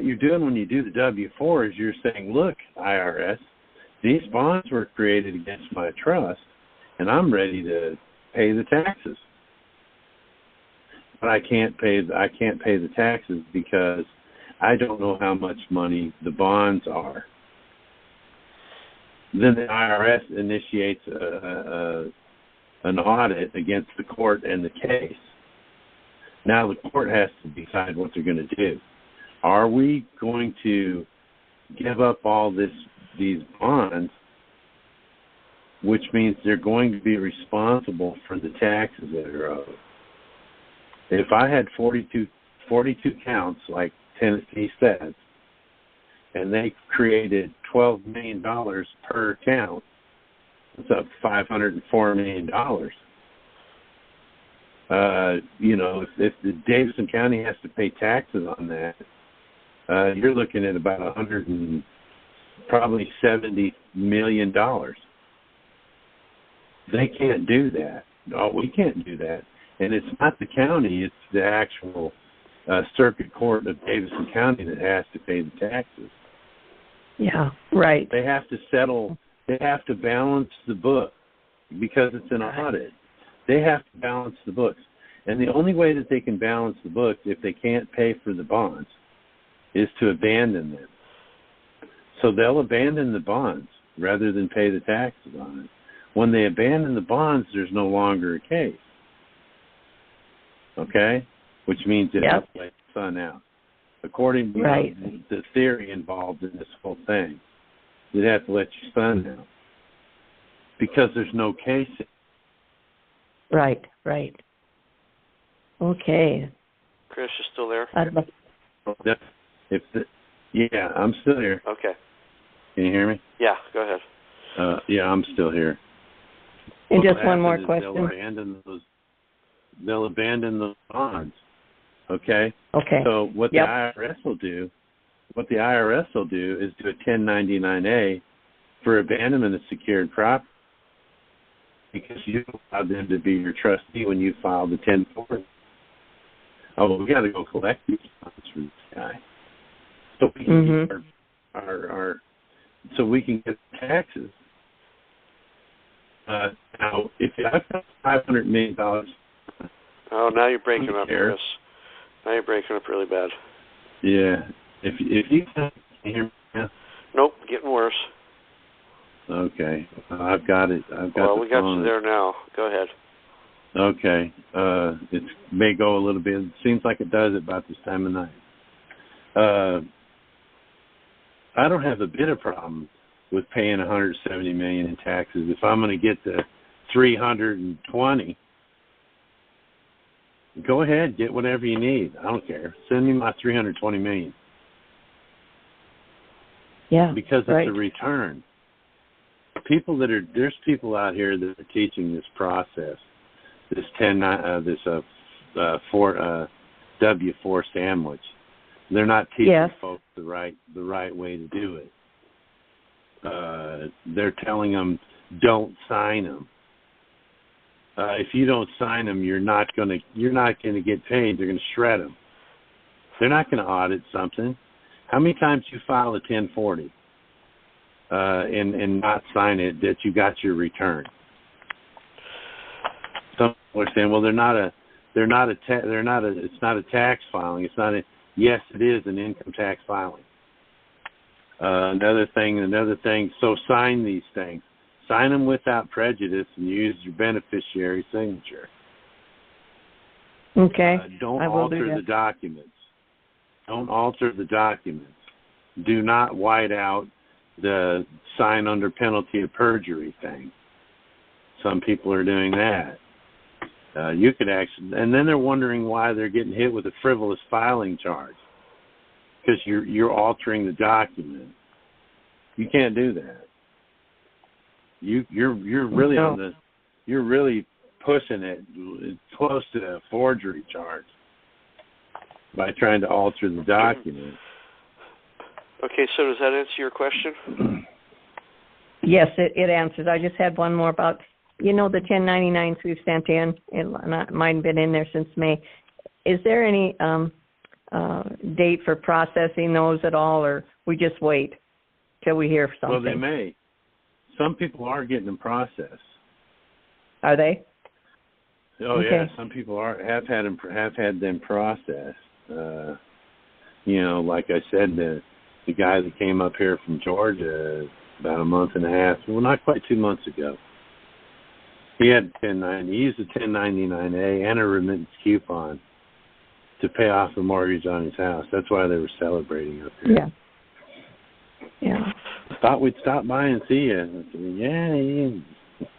you're doing when you do the W-4 is you're saying, look, IRS, these bonds were created against my trust, and I'm ready to pay the taxes. But I can't pay the taxes because I don't know how much money the bonds are. Then the IRS initiates an audit against the court and the case. Now the court has to decide what they're going to do. Are we going to give up all these bonds, which means they're going to be responsible for the taxes that are owed? If I had 42 counts, like Tennessee says, and they created $12 million per count, that's up $504 million. If the Davidson County has to pay taxes on that, you're looking at about probably $70 million. They can't do that. No, we can't do that. And it's not the county; it's the actual circuit court of Davidson County that has to pay the taxes. Yeah, right. They have to settle. They have to balance the book because it's an audit. They have to balance the books. And the only way that they can balance the books if they can't pay for the bonds is to abandon them. So they'll abandon the bonds rather than pay the taxes on it. When they abandon the bonds, there's no longer a case. Okay? Which means it has to let the sun out. According to the theory involved in this whole thing, you'd have to let your son out because there's no case. Right. Okay. Chris, you still there? Yeah, I'm still here. Okay. Can you hear me? Yeah, go ahead. Yeah, I'm still here. And just one more question. They'll abandon the bonds. Okay. Okay. So what the IRS will do is do a 1099-A for abandonment of secured property because you allowed them to be your trustee when you filed the 1040. Oh, we got to go collect these funds for this guy, so we can get so we can get taxes. Now, if I've got $500 million. Oh, now you're breaking up, Chris. Now you're breaking up really bad. Yeah. If you can hear me now? Nope, getting worse. Okay. I've got it. Well, we got you there now. Go ahead. Okay. It may go a little bit. It seems like it does about this time of night. I don't have a bit of problem with paying $170 million in taxes. If I'm going to get the 320, go ahead, get whatever you need. I don't care. Send me my $320 million. Yeah, because it's a return. There's people out here that are teaching this process, this W-4 sandwich. They're not teaching folks the right way to do it. They're telling them don't sign them. If you don't sign them, you're not going to get paid. They're going to shred them. They're not going to audit something. How many times you file a 1040 and not sign it that you got your return? Some people are saying, well, it's not a tax filing. It's not a. Yes, it is an income tax filing. Another thing. So sign these things. Sign them without prejudice and use your beneficiary signature. Okay. Don't alter the documents. Don't alter the documents. Do not white out the sign under penalty of perjury thing. Some people are doing that. You could actually, and then they're wondering why they're getting hit with a frivolous filing charge because you're altering the document. You can't do that. You're really you're really pushing it close to a forgery charge by trying to alter the document. Okay, so does that answer your question? Yes, it answers. I just had one more about, the 1099s we've sent in, and mine been in there since May. Is there any date for processing those at all, or we just wait till we hear something? Well, they may. Some people are getting them processed. Are they? Oh, okay. Yeah. Some people have had them processed. Like I said, the guy that came up here from Georgia about a month and a half, well, not quite 2 months ago, he had he used a 1099A and a remittance coupon to pay off the mortgage on his house. That's why they were celebrating up here. Yeah. Thought we'd stop by and see you. And I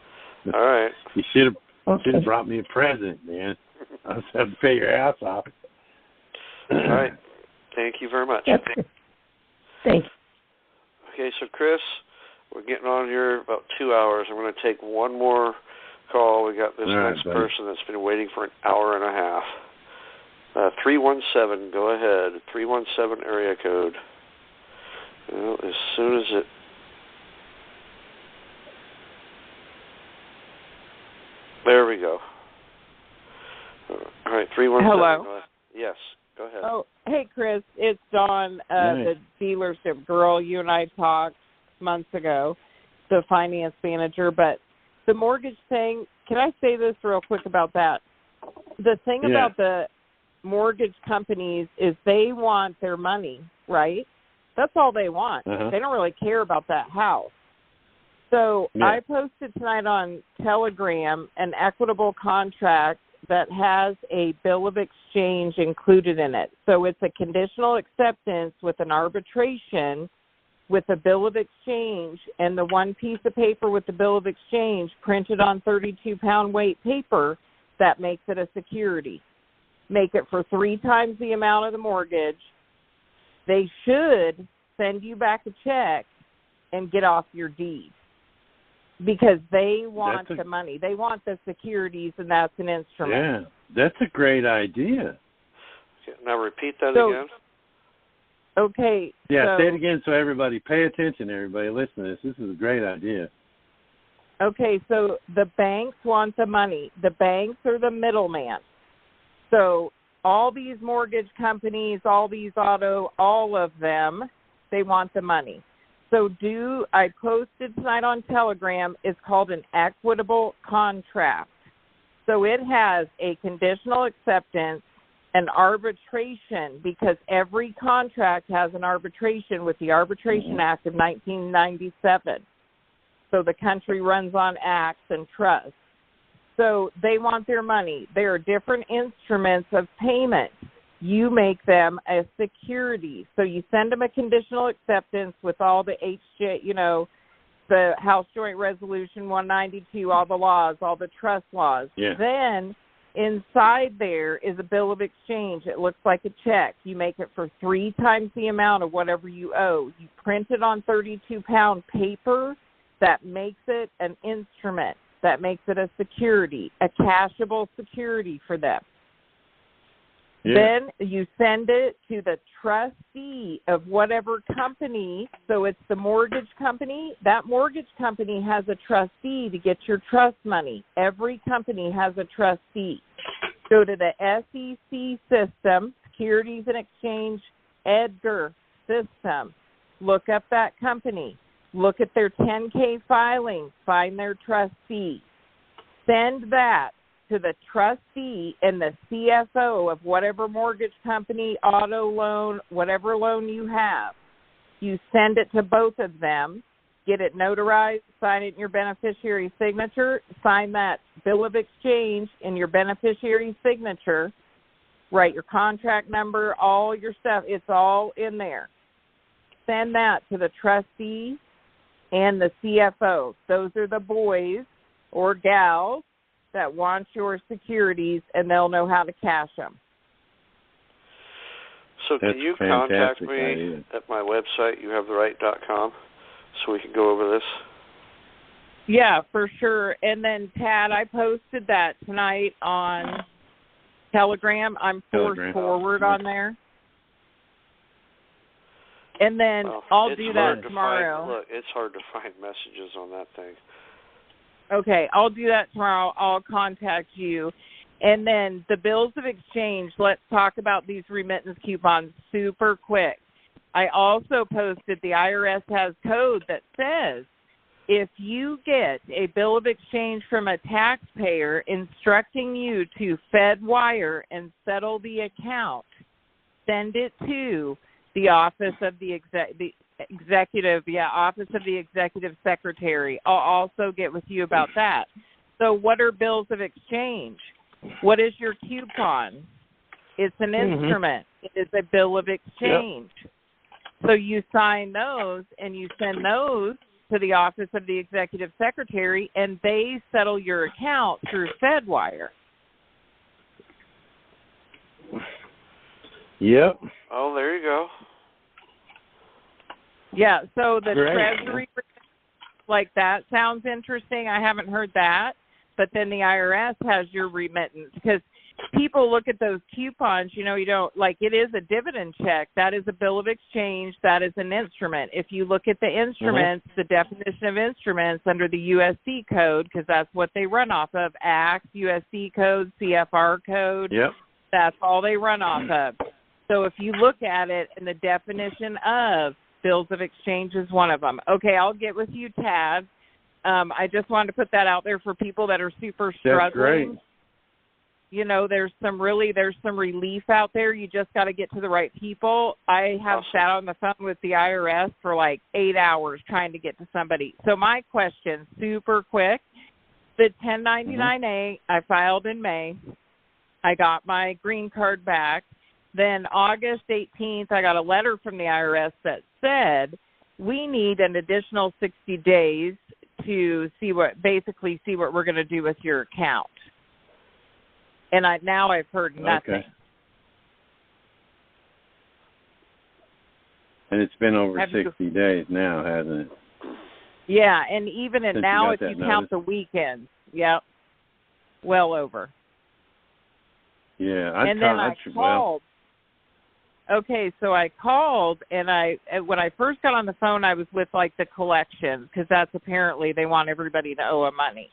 said, All right. You should have brought me a present, man. I was having to pay your ass off. All right. Thank you very much. Thank you. Okay, so Chris, we're getting on here about 2 hours. I'm going to take one more call. We got this next person that's been waiting for an hour and a half. 317, go ahead. 317 area code. Well, as soon as it... There we go. All right, 317. Hello. Yes, go ahead. Oh, hey, Chris. It's Dawn, the dealership girl. You and I talked months ago, the finance manager. But the mortgage thing, can I say this real quick about that? The thing about the mortgage companies is they want their money, right? That's all they want. They don't really care about that house. So I posted tonight on Telegram an equitable contract that has a bill of exchange included in it. So it's a conditional acceptance with an arbitration with a bill of exchange, and the one piece of paper with the bill of exchange printed on 32-pound weight paper that makes it a security. Make it for 3 times the amount of the mortgage. They should send you back a check and get off your deed because they want the money. They want the securities, and that's an instrument. Yeah, that's a great idea. Okay, now repeat that again. Okay. Yeah, say it again so everybody, pay attention, everybody. Listen to this. This is a great idea. Okay, so the banks want the money. The banks are the middleman. So all these mortgage companies, all these auto, all of them, they want the money. So I posted tonight on Telegram, it's called an equitable contract. So it has a conditional acceptance, an arbitration, because every contract has an arbitration with the Arbitration Act of 1997. So the country runs on acts and trusts. So they want their money. There are different instruments of payment. You make them a security. So you send them a conditional acceptance with all the the House Joint Resolution 192, all the laws, all the trust laws. Yeah. Then inside there is a bill of exchange. It looks like a check. You make it for 3 times the amount of whatever you owe. You print it on 32-pound paper. That makes it an instrument. That makes it a security, a cashable security for them. Yeah. Then you send it to the trustee of whatever company. So it's the mortgage company. That mortgage company has a trustee to get your trust money. Every company has a trustee. Go to the SEC system, Securities and Exchange EDGAR system. Look up that company. Look at their 10K filings. Find their trustee. Send that to the trustee and the CFO of whatever mortgage company, auto loan, whatever loan you have. You send it to both of them, get it notarized, sign it in your beneficiary signature, sign that bill of exchange in your beneficiary signature, write your contract number, all your stuff. It's all in there. Send that to the trustee and the CFO. Those are the boys or gals that want your securities, and they'll know how to cash them. So can you contact me at my website, youhavetheright.com, so we can go over this? Yeah, for sure. And then, Tad, I posted that tonight on Telegram. I'm forward on there. And then I'll do that tomorrow. Look, it's hard to find messages on that thing. Okay, I'll do that tomorrow. I'll contact you. And then the bills of exchange, let's talk about these remittance coupons super quick. I also posted the IRS has code that says if you get a bill of exchange from a taxpayer instructing you to FedWire and settle the account, send it to the Office of the Executive Secretary. I'll also get with you about that. So what are bills of exchange? What is your coupon? It's an instrument. It is a bill of exchange. Yep. So you sign those and you send those to the Office of the Executive Secretary, and they settle your account through FedWire. Yep. Oh, there you go. Yeah, so the Great. Treasury, like that sounds interesting. I haven't heard that. But then the IRS has your remittance, because people look at those coupons, you don't, like, it is a dividend check. That is a bill of exchange. That is an instrument. If you look at the instruments, the definition of instruments under the USC code, because that's what they run off of, Act, USC code, CFR code, that's all they run off of. So if you look at it, and the definition of bills of exchange is one of them. Okay, I'll get with you, Tad. I just wanted to put that out there for people that are super struggling. That's great. There's some relief out there. You just got to get to the right people. I have sat on the phone with the IRS for like 8 hours trying to get to somebody. So my question, super quick, the 1099A I filed in May. I got my green card back. Then August 18th, I got a letter from the IRS that said we need an additional 60 days to see what we're going to do with your account. And I've heard nothing. Okay. And it's been over 60 days now, hasn't it? Yeah, and even Since now, if you you count the weekends, well over. Yeah, I called. Okay, so I called, and when I first got on the phone, I was with, like, the collections, because that's apparently they want everybody to owe them money.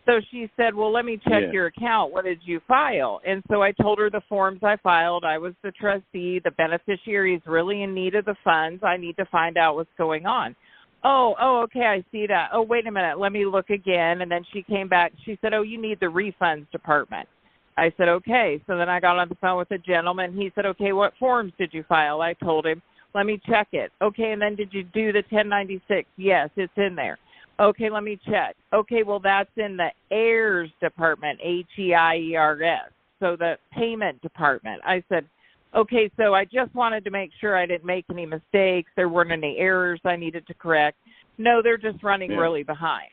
So she said, well, let me check your account. What did you file? And so I told her the forms I filed. I was the trustee. The beneficiary is really in need of the funds. I need to find out what's going on. Oh, okay, I see that. Oh, wait a minute. Let me look again. And then she came back. She said, oh, you need the refunds department. I said, okay. So then I got on the phone with a gentleman. He said, okay, what forms did you file? I told him, let me check it. Okay, and then did you do the 1096? Yes, it's in there. Okay, let me check. Okay, well, that's in the heirs department, HEIERS, so the payment department. I said, okay, so I just wanted to make sure I didn't make any mistakes. There weren't any errors I needed to correct. No, they're just running really behind.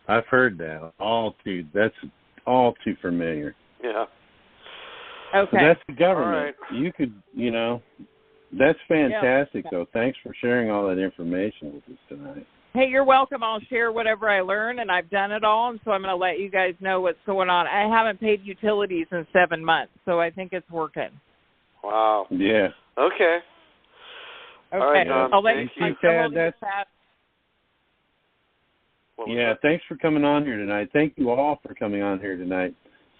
I've heard that. That's all too familiar. Yeah. Okay. So that's the government. All right. You could, that's fantastic, though. Thanks for sharing all that information with us tonight. Hey, you're welcome. I'll share whatever I learn, and I've done it all, and so I'm going to let you guys know what's going on. I haven't paid utilities in 7 months, so I think it's working. Wow. Yeah. Okay. Okay. All right, Don. I'll let Thank you. Yeah, thanks for coming on here tonight. Thank you all for coming on here tonight.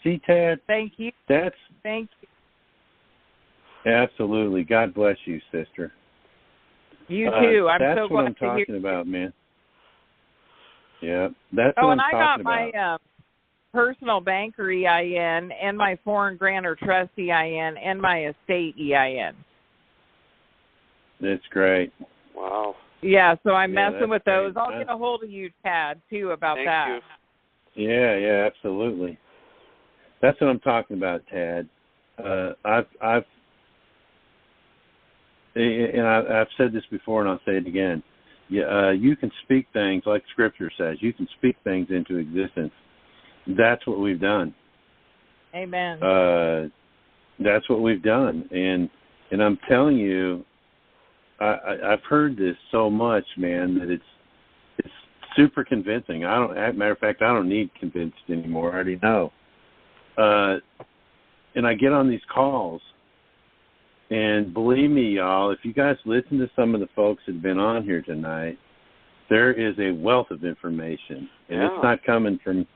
See, Tad? Thank you. Thank you. Absolutely. God bless you, sister. You too. I'm that's so what glad I'm to hear. talking about, man. Yeah, that's what I'm talking about. And I got my personal banker EIN and my foreign grantor trust EIN and my estate EIN. That's great. Wow. Yeah, so I'm messing with great. those. I'll get a hold of you, Tad, too, about Thank that. You. Yeah, absolutely. That's what I'm talking about, Tad. I've said this before, and I'll say it again. You can speak things like Scripture says. You can speak things into existence. That's what we've done. Amen. That's what we've done, and I'm telling you, I've heard this so much, man, that it's super convincing. As a matter of fact, I don't need convinced anymore. I already know. And I get on these calls, And believe me, y'all, if you guys listen to some of the folks that have been on here tonight, there is a wealth of information, and it's not coming from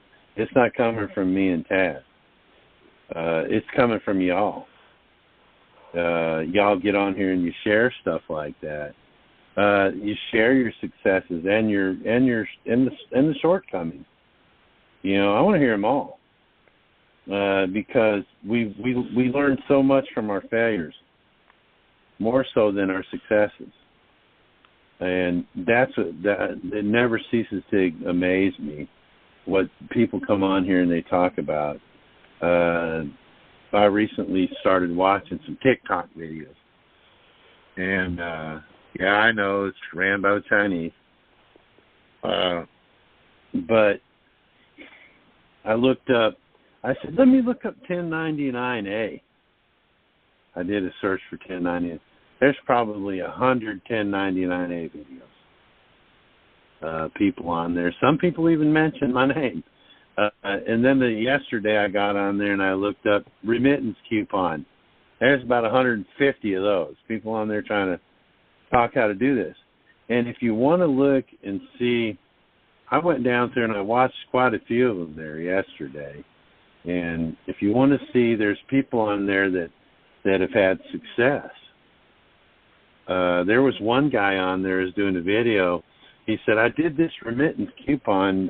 me and Tad. It's coming from y'all. Y'all get on here and you share stuff like that. You share your successes and the shortcomings. You know, I want to hear them all because we learn so much from our failures, more so than our successes. And it never ceases to amaze me what people come on here and they talk about. I recently started watching some TikTok videos. And, yeah, I know it's ran by the Chinese. But I looked up, I said, let me look up 1099A. I did a search for 1099. There's probably 100 1099A videos. People on there. Some people even mention my name. And then yesterday I got on there and I looked up remittance coupon. There's about 150 of those. People on there trying to talk how to do this. And if you want to look and see, I went down there and I watched quite a few of them there yesterday. And if you want to see, there's people on there that have had success. There was one guy on there who's doing a video. He said, I did this remittance coupon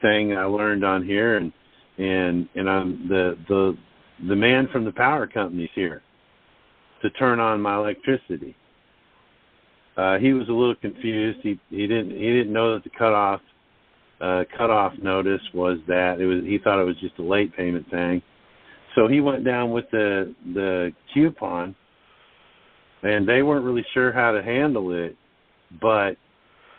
thing I learned on here, and I'm the man from the power company's here to turn on my electricity. He was a little confused. He didn't know that the cutoff notice was that he thought it was just a late payment thing. So he went down with the coupon, and they weren't really sure how to handle it. But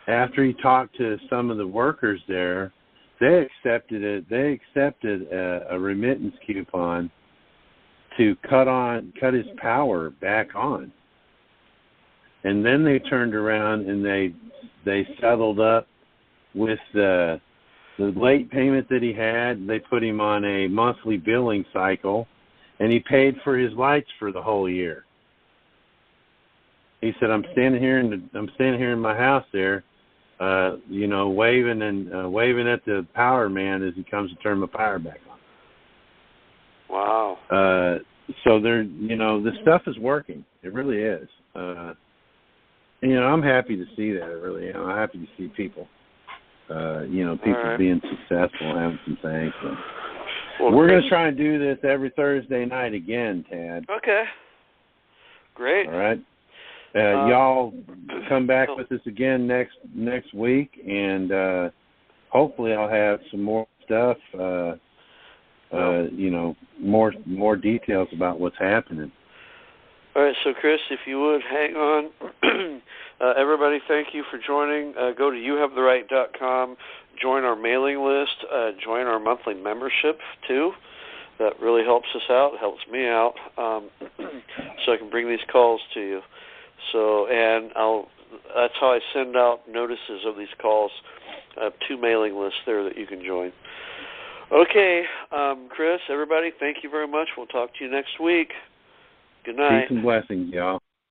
after he talked to some of the workers there, they accepted it. They accepted a remittance coupon to cut his power back on. And then they turned around and they settled up with the late payment that he had. They put him on a monthly billing cycle, and he paid for his lights for the whole year. He said, "I'm standing here in my house there, waving at the power man as he comes to turn my power back on." Wow. So the stuff is working. It really is. I'm happy to see that. Really, I'm happy to see people. People being successful, having some things. So. Well, we're going to try and do this every Thursday night again, Tad. Okay. Great. All right. Y'all come back with us again next week, and hopefully I'll have some more stuff. More details about what's happening. All right, so Chris, if you would hang on. Everybody, thank you for joining. Go to youhavetheright.com, join our mailing list, join our monthly membership too. That really helps us out, helps me out, so I can bring these calls to you. So, that's how I send out notices of these calls. I have 2 mailing lists there that you can join. Okay, Chris, everybody, thank you very much. We'll talk to you next week. Good night. Peace and blessings, y'all.